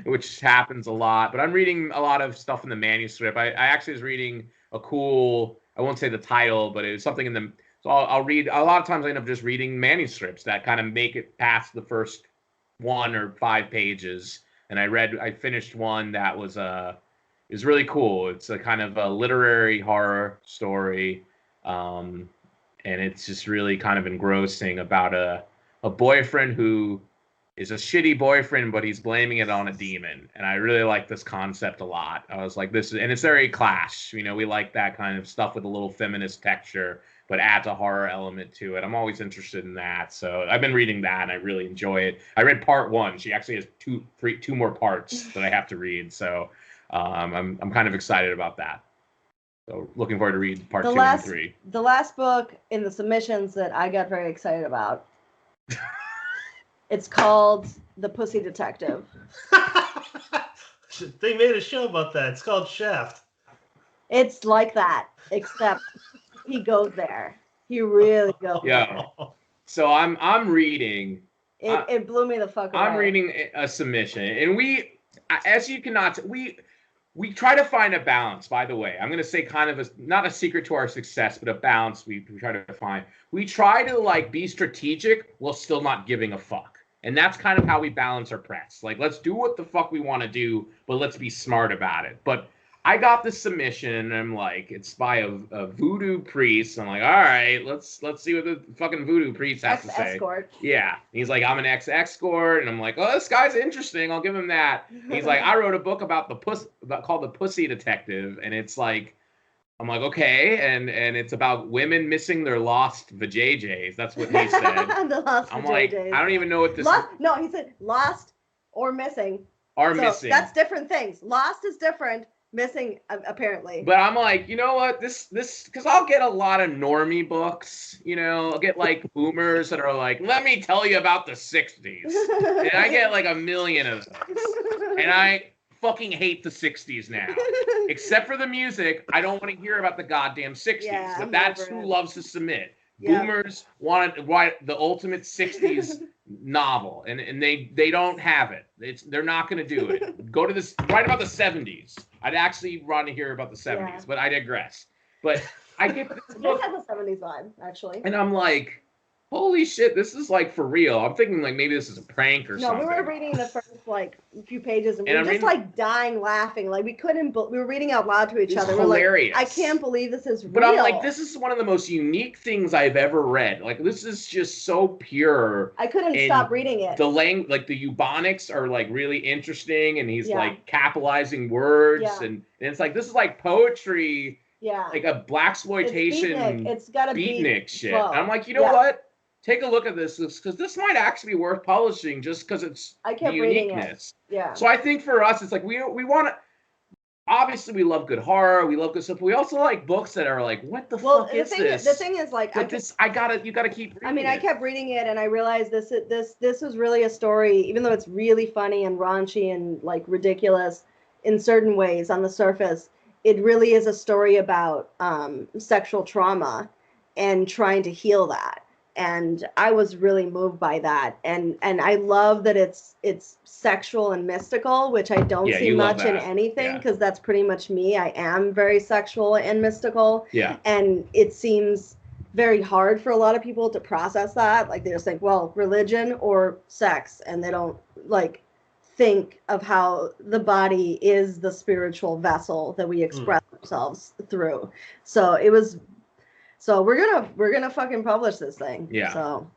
which happens a lot. But I'm reading a lot of stuff in the manuscript. I actually was reading a cool, I won't say the title, but it was something in the. So I'll read. A lot of times I end up just reading manuscripts that kind of make it past the first 1 or 5 pages. And I finished one that was is really cool. It's a kind of a literary horror story, and it's just really kind of engrossing about a boyfriend who is a shitty boyfriend, but he's blaming it on a demon. And I really like this concept a lot. I was like, and it's very Clash. You know, we like that kind of stuff with a little feminist texture, but adds a horror element to it. I'm always interested in that. So I've been reading that and I really enjoy it. I read part 1. She actually has 2 more parts that I have to read. So I'm kind of excited about that. So looking forward to read part 2 and 3. The last book in the submissions that I got very excited about. It's called The Pussy Detective. They made a show about that. It's called Shaft. It's like that, except he goes there. He really goes there. So I'm reading. It blew me the fuck away. I'm reading a submission, and we, as you cannot, we try to find a balance. By the way, I'm going to say kind of not a secret to our success, but a balance we try to find. We try to like be strategic while still not giving a fuck. And that's kind of how we balance our press. Like, let's do what the fuck we want to do, but let's be smart about it. But I got this submission, and I'm like, it's by a voodoo priest. I'm like, all right, let's see what the fucking voodoo priest has to say. Ex-escort. Yeah. He's like, I'm an ex-escort, and I'm like, oh, this guy's interesting. I'll give him that. He's like, I wrote a book about called The Pussy Detective, and it's like, I'm like, okay, and it's about women missing their lost vajayjays. That's what he said. The lost I'm like, I don't even know what this. No, he said lost or missing. Missing. That's different things. Lost is different. Missing, apparently. But I'm like, you know what? This, because I'll get a lot of normie books. You know, I'll get like boomers that are like, let me tell you about the 60s. And I get like a million of those. And I fucking hate the 60s now. Except for the music, I don't want to hear about the goddamn 60s. Yeah, but that's who loves to submit. Yeah. Boomers want to write the ultimate 60s novel, and they don't have it. They're not going to do it. Go to this, write about the 70s. I'd actually want to hear about the 70s, but I digress. But I get this book. This has a 70s vibe, actually. And I'm like, holy shit, this is like for real. I'm thinking like maybe this is a prank or something. No, we were reading the first like few pages and we were just like dying laughing. Like we were reading out loud to each other. We're hilarious. Like, I can't believe this is real. But I'm like, this is one of the most unique things I've ever read. Like this is just so pure. I couldn't stop reading it. The like the eubonics are like really interesting, and he's like capitalizing words, and it's like this is like poetry. Yeah. Like a blaxploitation. It's gotta beatnik shit. Slow. And I'm like, you know what? Take a look at this, because this might actually be worth publishing just because it's the uniqueness. Yeah. So I think for us, it's like we want to. Obviously, we love good horror. We love good stuff. But we also like books that are like, what the fuck is this? The thing is, like, you gotta keep reading. I mean, I kept reading it, and I realized this was really a story, even though it's really funny and raunchy and like ridiculous in certain ways on the surface. It really is a story about sexual trauma and trying to heal that. And I was really moved by that, and I love that it's sexual and mystical, which I don't see much in anything, because that's pretty much me. I am very sexual and mystical, and it seems very hard for a lot of people to process that. Like they just think, well, religion or sex, and they don't like think of how the body is the spiritual vessel that we express ourselves through. So we're gonna fucking publish this thing. Yeah. So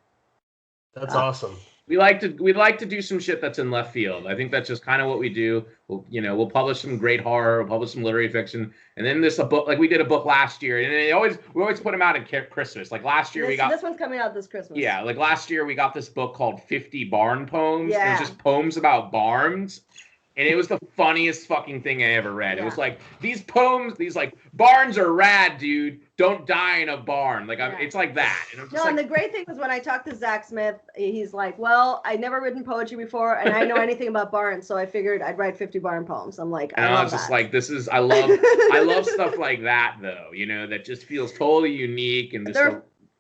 that's awesome. We like to do some shit that's in left field. I think that's just kind of what we do. We'll publish some great horror, we'll publish some literary fiction, and then a book, like we did a book last year, and we always put them out at Christmas. Like last year, this one's coming out this Christmas. Yeah, like last year we got this book called 50 Barn Poems. Yeah. It was just poems about barns. And it was the funniest fucking thing I ever read. Yeah. It was like, these poems, these like, barns are rad, dude. Don't die in a barn. Like, it's like that. And and the great thing was when I talked to Zach Smith, he's like, well, I'd never written poetry before, and I know anything about barns, so I figured I'd write 50 barn poems. I'm like, I love just that. like, I love stuff like that, though, that just feels totally unique. And just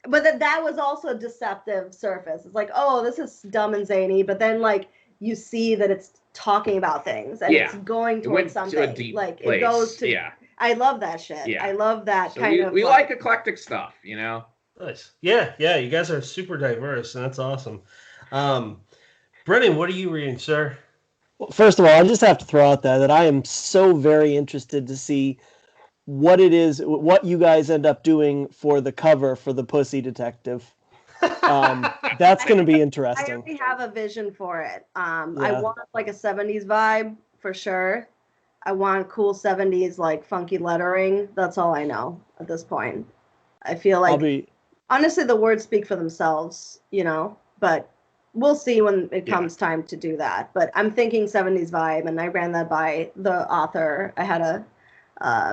but that was also a deceptive surface. It's like, oh, this is dumb and zany, but then, like, you see that it's talking about things and it's going towards something. To a deep like place. It goes to. Yeah. I love that shit. Yeah. I love that We like eclectic stuff, Nice. Yeah. You guys are super diverse, and that's awesome. Brennan, what are you reading, sir? Well, first of all, I just have to throw out there that I am so very interested to see what you guys end up doing for the cover for the Pussy Detective. That's going to be interesting. I already have a vision for it. I want like a 70s vibe for sure. I want cool 70s like funky lettering. That's all I know at this point. I feel like honestly the words speak for themselves, but we'll see when it comes time to do that. But I'm thinking 70s vibe, and I ran that by the author. I had a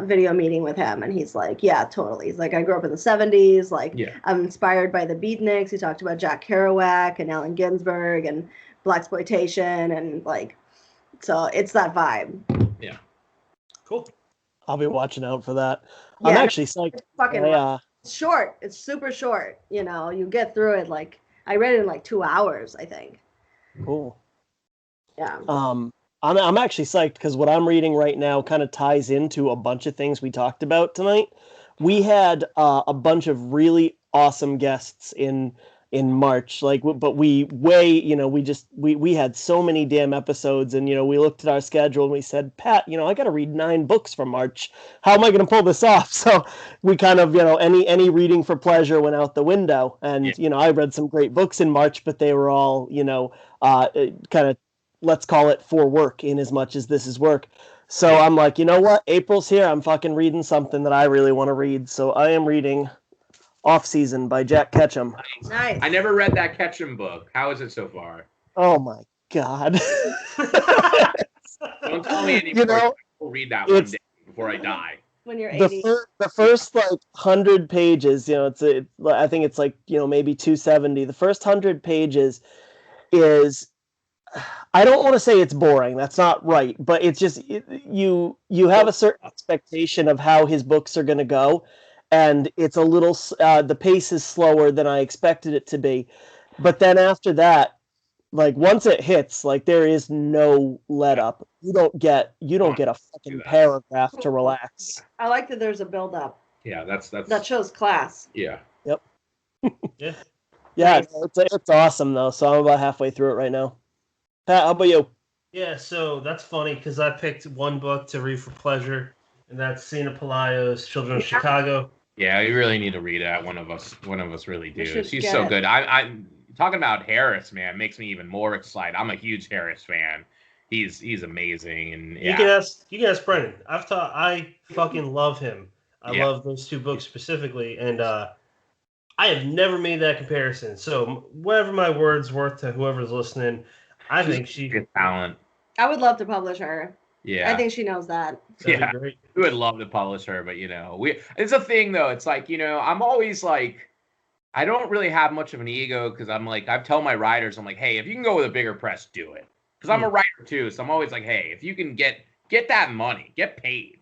video meeting with him, and he's like, yeah, totally. He's like, I grew up in the 70s. Like, I'm inspired by the Beatniks. He talked about Jack Kerouac and Allen Ginsberg and blaxploitation, and like, so it's that vibe. Yeah. Cool. I'll be watching out for that. Yeah, I'm actually psyched. It's fucking short. It's super short. You get through it. Like, I read it in like 2 hours, I think. Cool. Yeah. I'm actually psyched because what I'm reading right now kind of ties into a bunch of things we talked about tonight. We had a bunch of really awesome guests in March, but we had so many damn episodes, and we looked at our schedule and we said, Pat, I got to read 9 books for March. How am I going to pull this off? So we kind of, any reading for pleasure went out the window, and I read some great books in March, but they were all kind of, let's call it for work in as much as this is work. So I'm like, you know what? April's here. I'm fucking reading something that I really want to read. So I am reading Off Season by Jack Ketchum. Nice. I never read that Ketchum book. How is it so far? Oh my God. Don't tell me anymore. I'll read that one day before I die. When you're 80. The first 100 pages, I think it's maybe 270. The first 100 pages is, I don't want to say it's boring. That's not right. But it's just, you have a certain expectation of how his books are going to go. And it's a little, the pace is slower than I expected it to be. But then after that, once it hits, there is no let up. You don't get a fucking paragraph to relax. I like that there's a build up. Yeah, that's that shows class. Yeah. Yep. Yeah. Yeah, it's awesome though. So I'm about halfway through it right now. Pat, how about you? Yeah, so that's funny because I picked one book to read for pleasure, and that's Cynthia Pelayo's Children of Chicago. Yeah, you really need to read that. One of us really do. She's so it. good. I talking about Harris, man, makes me even more excited. I'm a huge Harris fan. He's amazing, and you can ask Brennan. I fucking love him. I love those 2 books specifically, and I have never made that comparison. So whatever my word's worth to whoever's listening, I think she's a talent. I would love to publish her. Yeah, I think she knows that. That'd be great. We would love to publish her, but it's a thing though. It's like I'm always like, I don't really have much of an ego because I'm like, I tell my writers, I'm like, hey, if you can go with a bigger press, do it. Because I'm a writer too, so I'm always like, hey, if you can get that money, get paid,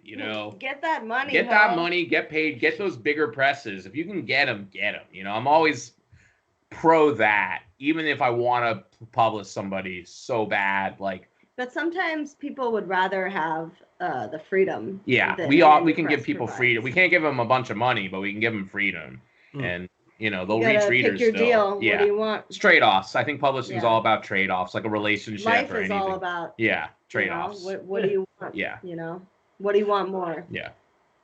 Get that money. That money, get paid, get those bigger presses. If you can get them, get them. I'm always pro that, even if I want to publish somebody so bad, But sometimes people would rather have the freedom. Yeah, we can give people freedom. We can't give them a bunch of money, but we can give them freedom. And they'll reach readers. Pick your still. deal. Yeah. What do you want? It's trade-offs. I think publishing is all about trade-offs, like a relationship Life or is anything. all about Trade-offs. What do you want? Yeah. What do you want more? Yeah.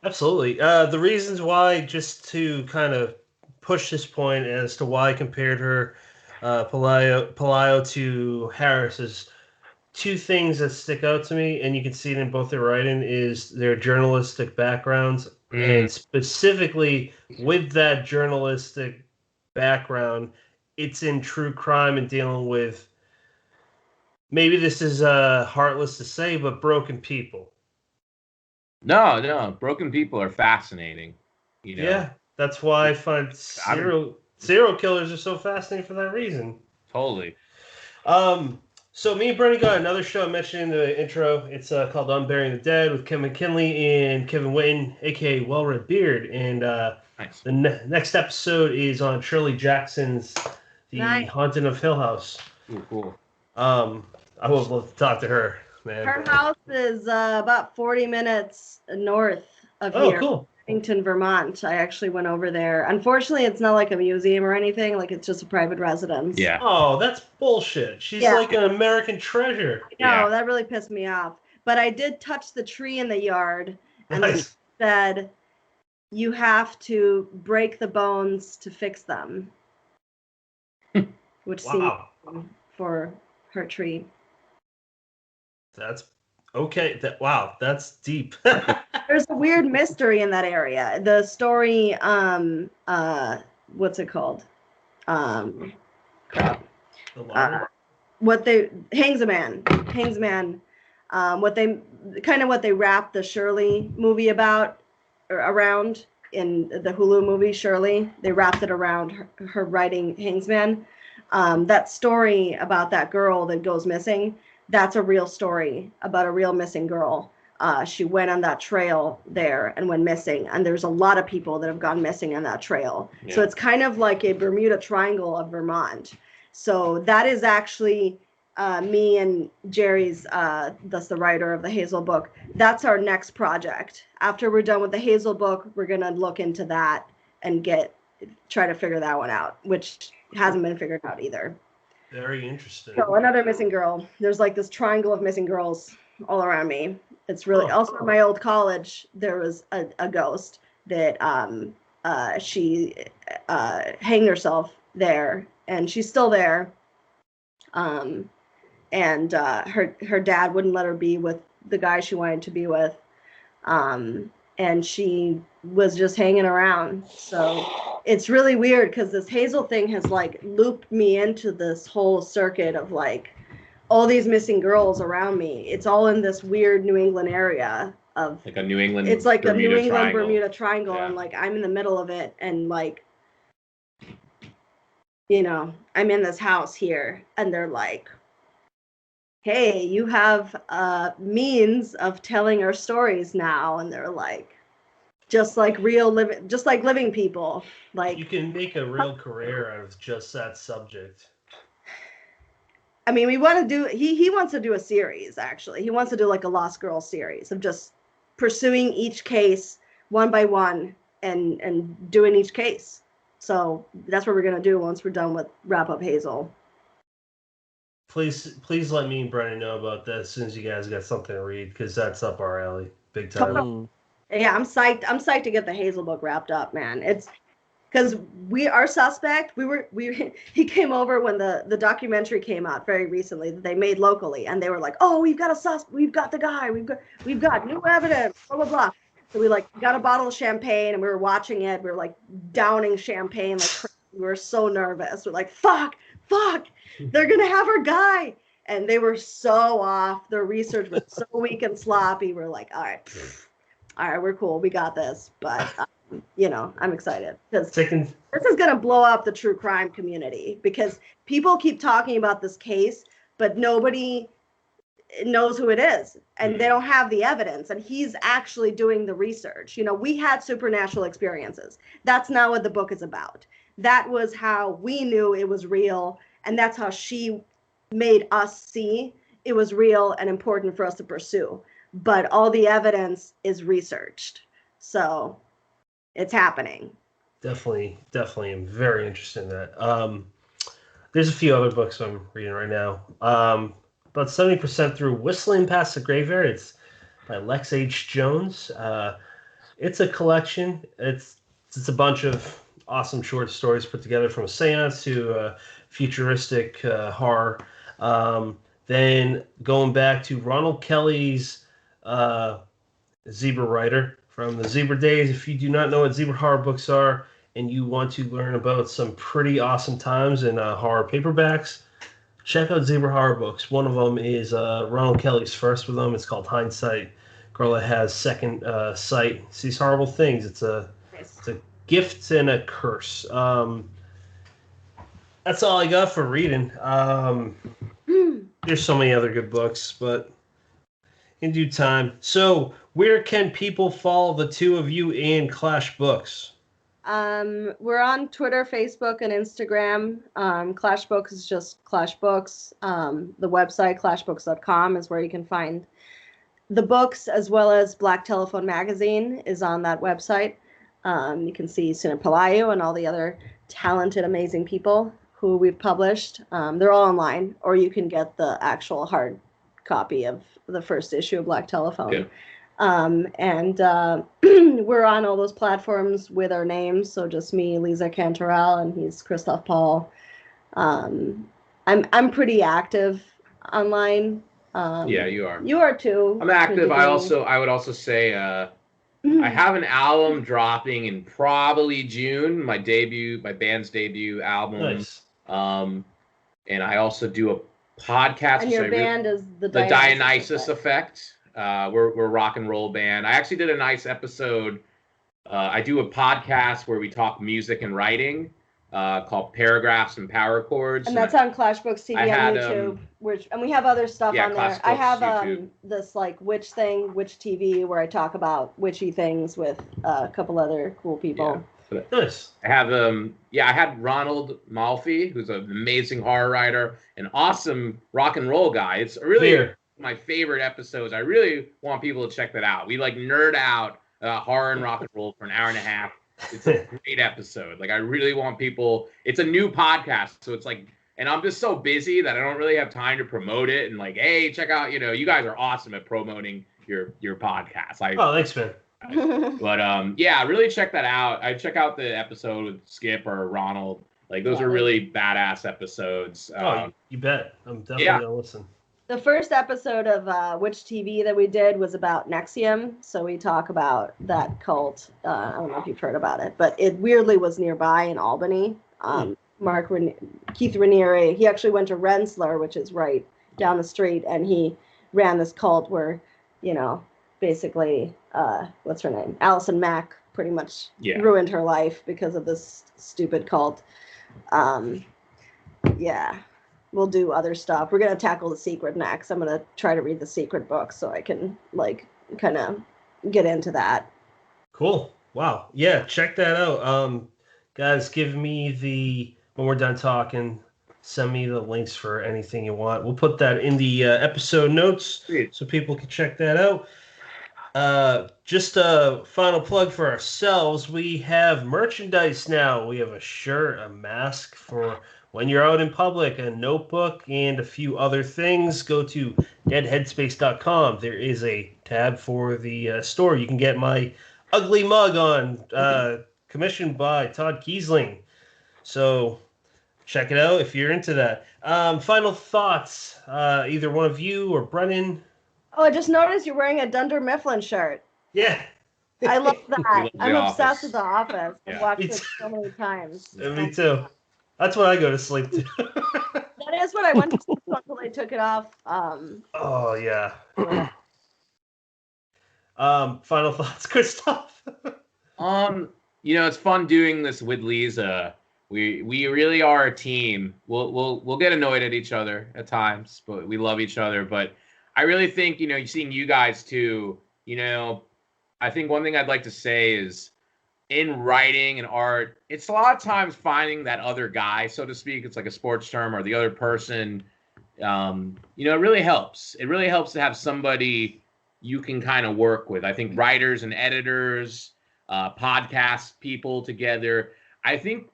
Absolutely. The reasons why, just to kind of push this point as to why I compared her, Pelayo to Harris, is two things that stick out to me, and you can see it in both their writing, is their journalistic backgrounds, and specifically with that journalistic background, it's in true crime and dealing with, maybe this is heartless to say, but broken people. No, broken people are fascinating. Yeah, that's why I find serial killers are so fascinating for that reason. Totally. So me and Bernie got another show I mentioned in the intro. It's called Unburying the Dead with Kevin McKinley and Kevin Witten, aka Well Red Beard. And nice. The next episode is on Shirley Jackson's The Haunting of Hill House. Ooh, cool. I would love to talk to her, man. Her house is about 40 minutes north of here. Oh, cool. Bennington, Vermont. I actually went over there. Unfortunately, it's not like a museum or anything. Like, it's just a private residence. Yeah. Oh, that's bullshit. She's like an American treasure. No, that really pissed me off. But I did touch the tree in the yard, and they said you have to break the bones to fix them. Which seems for her tree. That's okay. That's deep. There's a weird mystery in that area. The story, what's it called? Crap. What they Hangs a Man. What they wrapped the Shirley movie around in the Hulu movie Shirley. They wrapped it around her writing Hangsman. That story about that girl that goes missing, that's a real story about a real missing girl. She went on that trail there and went missing, and there's a lot of people that have gone missing on that trail. So it's kind of like a Bermuda Triangle of Vermont. So that is actually me and Jerry's, that's the writer of the Hazel book. That's our next project. After we're done with the Hazel book, we're going to look into that and try to figure that one out, which hasn't been figured out either. Very interesting. So another missing girl. There's like this triangle of missing girls all around me. It's really also in my old college. There was a ghost that she hanged herself there, and she's still there. And her dad wouldn't let her be with the guy she wanted to be with, and she was just hanging around. So it's really weird because this Hazel thing has like looped me into this whole circuit of like all these missing girls around me. It's all in this weird New England area of like a New England. It's like Bermuda a New England triangle. Bermuda Triangle, and like I'm in the middle of it, and like, I'm in this house here, and they're like, "Hey, you have means of telling our stories now," and they're like, just like living people. Like, you can make a real career out of just that subject. I mean, we want to do, he wants to do a series, actually. He wants to do like a Lost Girls series of just pursuing each case one by one and doing each case. So that's what we're going to do once we're done with Wrap Up Hazel. Please let me and Brennan know about that as soon as you guys got something to read, because that's up our alley big time. Yeah, I'm psyched to get the Hazel book wrapped up, man. It's because our suspect, he came over when the documentary came out very recently that they made locally, and they were like, "Oh, we've got the guy, we've got new evidence, blah blah blah." So we like got a bottle of champagne and we were watching it. We were like downing champagne like crazy. We were so nervous. We're like, fuck, they're gonna have our guy, and they were so off. Their research was so weak and sloppy. We're like, all right, we're cool, we got this, but. I'm excited because this is going to blow up the true crime community, because people keep talking about this case, but nobody knows who it is, and they don't have the evidence, and he's actually doing the research. We had supernatural experiences. That's not what the book is about. That was how we knew it was real, and that's how she made us see it was real and important for us to pursue. But all the evidence is researched. So it's happening. Definitely am very interested in that. There's a few other books I'm reading right now. About 70% through Whistling Past the Graveyard. It's by Lex H. Jones. It's a collection. It's a bunch of awesome short stories put together, from a seance to futuristic horror. Then going back to Ronald Kelly's Zebra Writer from the Zebra Days. If you do not know what Zebra horror books are and you want to learn about some pretty awesome times in horror paperbacks, check out Zebra horror books. One of them is Ronald Kelly's first with them. It's called Hindsight. Girl that has second sight sees horrible things. It's a gift and a curse. That's all I got for reading. There's so many other good books, but in due time. So, where can people follow the two of you in Clash Books? We're on Twitter, Facebook, and Instagram. Clash Books is just Clash Books. The website, clashbooks.com, is where you can find the books, as well as Black Telephone Magazine is on that website. You can see Cynthia Pelayo and all the other talented, amazing people who we've published. They're all online, or you can get the actual hard copy of the first issue of Black Telephone. Good. And we're on all those platforms with our names. So just me, Leza Cantoral, and he's Christoph Paul. I'm pretty active online. Yeah, you are. You are too. I'm active. I would also say I have an album dropping in probably June. My band's debut album. Nice. And I also do a podcast. And your band is the Dionysus Effect. We're a rock and roll band. I actually did a nice episode. I do a podcast where we talk music and writing, called Paragraphs and Power Chords. And that's on Clash Books TV on YouTube. And we have other stuff on there. I have this like Witch TV, where I talk about witchy things with a couple other cool people. Yeah. Nice. I have I had Ronald Malfi, who's an amazing horror writer, an awesome rock and roll guy. It's really my favorite episodes. I really want people to check that out. We like nerd out horror and rock and roll for an hour and a half. It's a great episode. Like, I really want people. It's a new podcast, so it's like, and I'm just so busy that I don't really have time to promote it. And like, hey, check out. You guys are awesome at promoting your podcast. Thanks, man. But really check that out. I check out the episode with Skip or Ronald. Like, those are really badass episodes. You bet. I'm definitely gonna listen. The first episode of Witch TV that we did was about Nexium, so we talk about that cult. I don't know if you've heard about it, but it weirdly was nearby in Albany. Keith Raniere, he actually went to Rensselaer, which is right down the street, and he ran this cult where, basically, what's her name? Allison Mack pretty much ruined her life because of this stupid cult. We'll do other stuff. We're going to tackle The Secret next. I'm going to try to read The Secret book so I can, kind of get into that. Cool. Wow. Yeah, check that out. Guys, when we're done talking, send me the links for anything you want. We'll put that in the episode notes so people can check that out. Just a final plug for ourselves. We have merchandise now. We have a shirt, a mask for when you're out in public, a notebook, and a few other things. Go to deadheadspace.com. There is a tab for the store. You can get my ugly mug on, commissioned by Todd Kiesling. So check it out if you're into that. Final thoughts, either one of you or Brennan. Oh, I just noticed you're wearing a Dunder Mifflin shirt. Yeah. I love that. I'm obsessed with The Office. I've watched it so many times. Me too. That's what I go to sleep to. That is what I went to sleep until I took it off. Oh, yeah. Final thoughts, Christoph? It's fun doing this with Leza. We really are a team. We'll get annoyed at each other at times, but we love each other. But I really think, seeing you guys too, I think one thing I'd like to say is, in writing and art, it's a lot of times finding that other guy, so to speak. It's like a sports term, or the other person. It really helps. It really helps to have somebody you can kind of work with. I think writers and editors, podcast people together. I think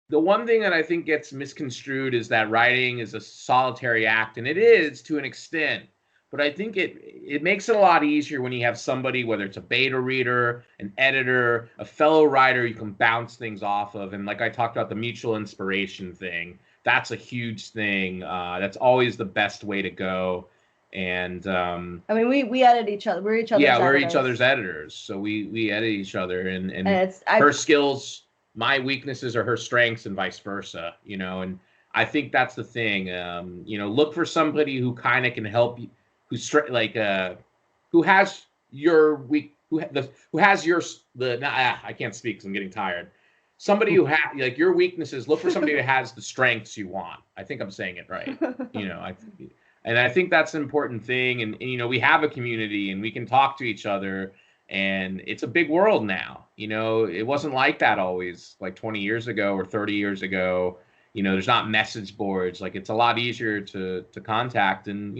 the one thing that I think gets misconstrued is that writing is a solitary act, and it is to an extent. But I think it makes it a lot easier when you have somebody, whether it's a beta reader, an editor, a fellow writer, you can bounce things off of. And like I talked about the mutual inspiration thing, that's a huge thing. That's always the best way to go. And I mean, we edit each other. We're each other's yeah, we're editors. each other's editors. So we edit each other, and it's, her skills, my weaknesses are her strengths, and vice versa. You know, and I think that's the thing. You know, look for somebody who kind of can help you. Who has your weak, who has your I can't speak because I'm getting tired. Somebody who has like your weaknesses. Look for somebody who has the strengths you want. I think I'm saying it right. You know, I think that's an important thing. And you know, we have a community and we can talk to each other. And it's a big world now. You know, it wasn't like that always, like 20 years ago or 30 years ago. You know, there's not message boards. Like it's a lot easier to contact and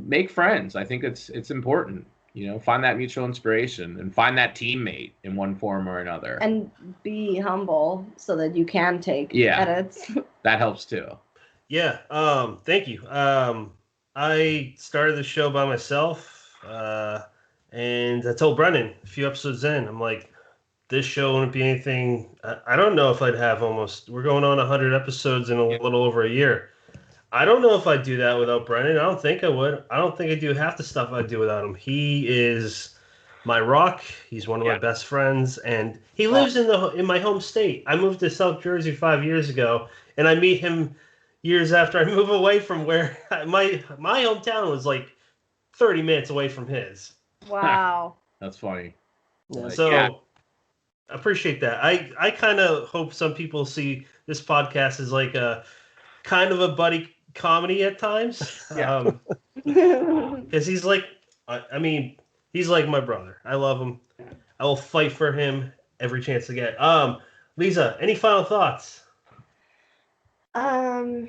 make friends. I think it's important. You know, find that mutual inspiration and find that teammate in one form or another. And be humble so that you can take edits. That helps too. Yeah. Thank you. I started the show by myself, and I told Brennan a few episodes in, I'm like, this show wouldn't be anything. I don't know if I'd have we're going on 100 episodes in a little over a year. I don't know if I'd do that without Brennan. I don't think I would. I don't think I'd do half the stuff I'd do without him. He is my rock. He's one of my best friends, and he lives in my home state. I moved to South Jersey 5 years ago, and I meet him years after I move away from where my hometown was like 30 minutes away from his. Wow. That's funny. So I appreciate that. I kind of hope some people see this podcast as like a kind of a buddy comedy at times. Because he's like, I mean, he's like my brother. I love him. I will fight for him every chance I get. Leza, any final thoughts? Yeah,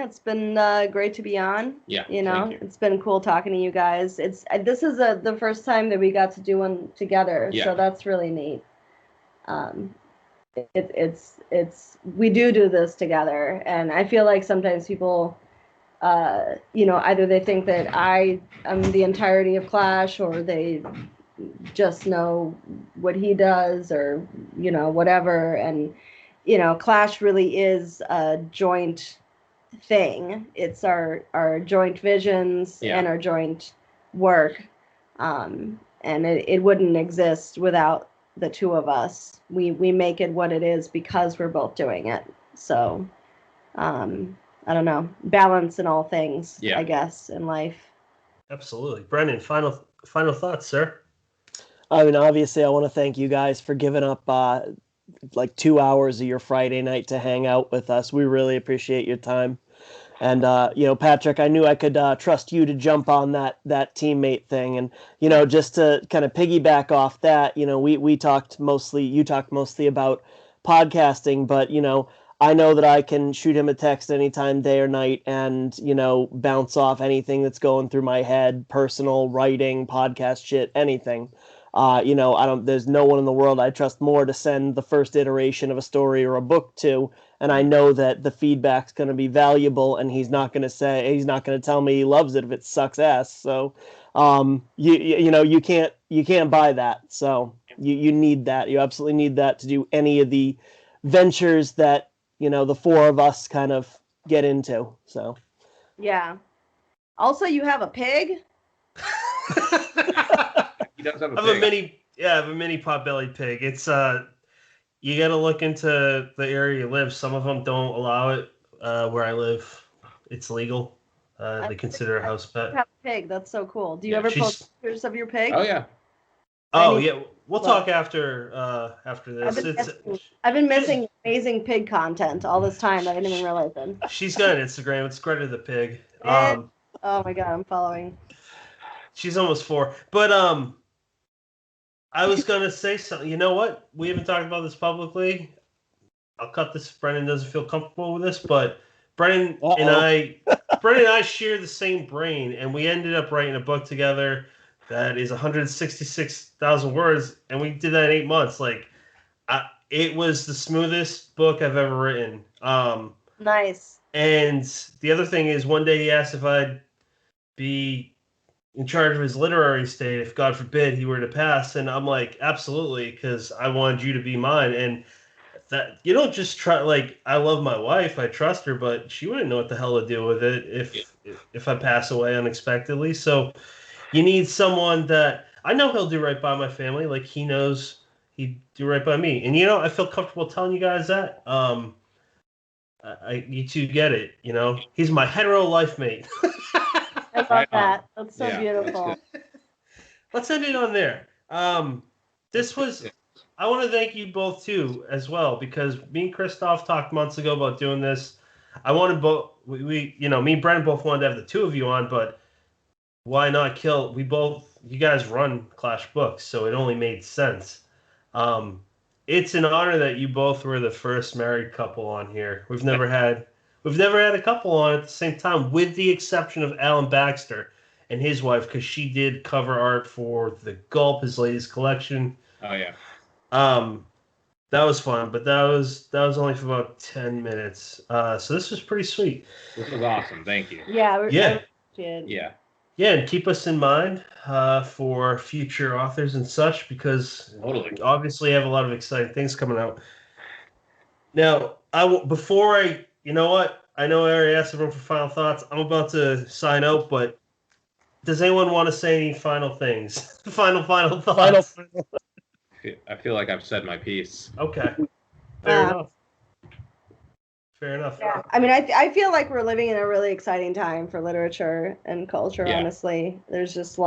it's been great to be on. Yeah, you know, it's been cool talking to you guys. This is the first time that we got to do one together, so that's really neat. We do this together, and I feel like sometimes people, either they think that I am the entirety of Clash, or they just know what he does, or whatever. And Clash really is a joint thing. It's our joint visions and our joint work, and it wouldn't exist without the two of us. We make it what it is because we're both doing it. So I don't know, balance in all things, I guess, in life. Absolutely. Brendan, final thoughts, sir. I mean, obviously I want to thank you guys for giving up like 2 hours of your Friday night to hang out with us. We really appreciate your time. And, Patrick, I knew I could trust you to jump on that teammate thing. And, just to kind of piggyback off that, you talked mostly about podcasting, but, I know that I can shoot him a text anytime, day or night, and, bounce off anything that's going through my head, personal, writing, podcast shit, anything. There's no one in the world I trust more to send the first iteration of a story or a book to. And I know that the feedback's going to be valuable, and he's not going to tell me he loves it if it sucks ass. So, you can't buy that. So you need that. You absolutely need that to do any of the ventures that, the four of us kind of get into. So. Yeah. Also, you have a pig. He does have I have a mini pot-bellied pig. It's you got to look into the area you live. Some of them don't allow it. Where I live, it's legal. They consider a house pet. You have a pig. That's so cool. Do you ever post pictures of your pig? Oh yeah. We'll talk after this. I've been missing amazing pig content all this time. I didn't even realize it. She's got an Instagram. It's Greta the Pig. Oh my god, I'm following. She's almost 4, but I was gonna say something. You know what? We haven't talked about this publicly. I'll cut this if Brendan doesn't feel comfortable with this, but Brendan and I share the same brain, and we ended up writing a book together That is 166,000 words, and we did that in 8 months. Like, it was the smoothest book I've ever written. Nice. And the other thing is, one day he asked if I'd be in charge of his literary estate if, God forbid, he were to pass. And I'm like, absolutely, because I wanted you to be mine. And that you don't just try. Like, I love my wife, I trust her, but she wouldn't know what the hell to do with it if I pass away unexpectedly. So you need someone that I know he'll do right by my family. Like, he knows he'd do right by me. And I feel comfortable telling you guys that. You two get it. He's my hetero life mate. I love that. That's so beautiful. Let's end it on there. This was. I want to thank you both too, as well, because me and Christoph talked months ago about doing this. I wanted both. Me and Brennan both wanted to have the two of you on, but why not kill? You guys run Clash Books, so it only made sense. It's an honor that you both were the first married couple on here. We've never had a couple on at the same time, with the exception of Alan Baxter and his wife, because she did cover art for The Gulp, his latest collection. Oh yeah. That was fun, but that was only for about 10 minutes. So this was pretty sweet. This was awesome. Thank you. Yeah. Yeah. Yeah, and keep us in mind for future authors and such, because Totally. we obviously have a lot of exciting things coming out. Now, you know what? I know I already asked everyone for final thoughts. I'm about to sign out, but does anyone want to say any final things? Final thoughts? I feel like I've said my piece. Okay. Fair enough. Yeah. I mean, I feel like we're living in a really exciting time for literature and culture, honestly. There's just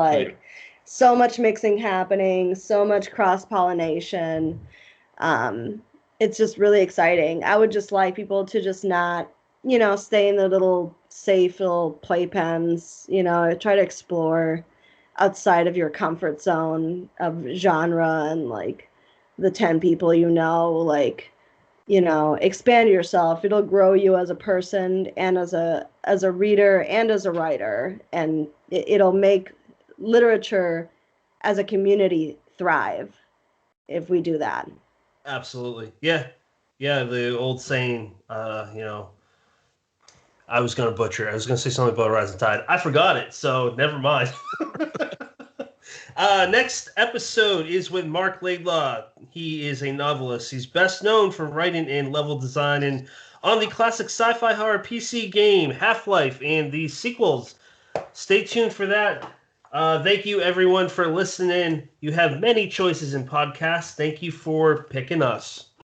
so much mixing happening, so much cross-pollination. It's just really exciting. I would just like people to just not, stay in their little safe little playpens, try to explore outside of your comfort zone of genre and the 10 people expand yourself. It'll grow you as a person and as a reader and as a writer, and it'll make literature as a community thrive if we do that. Absolutely. Yeah. The old saying, I was going to butcher. I was going to say something about Rising Tide. I forgot it, so never mind. Next episode is with Mark Laidlaw. He is a novelist. He's best known for writing and level designing on the classic sci-fi horror PC game Half-Life and the sequels. Stay tuned for that. Thank you, everyone, for listening. You have many choices in podcasts. Thank you for picking us.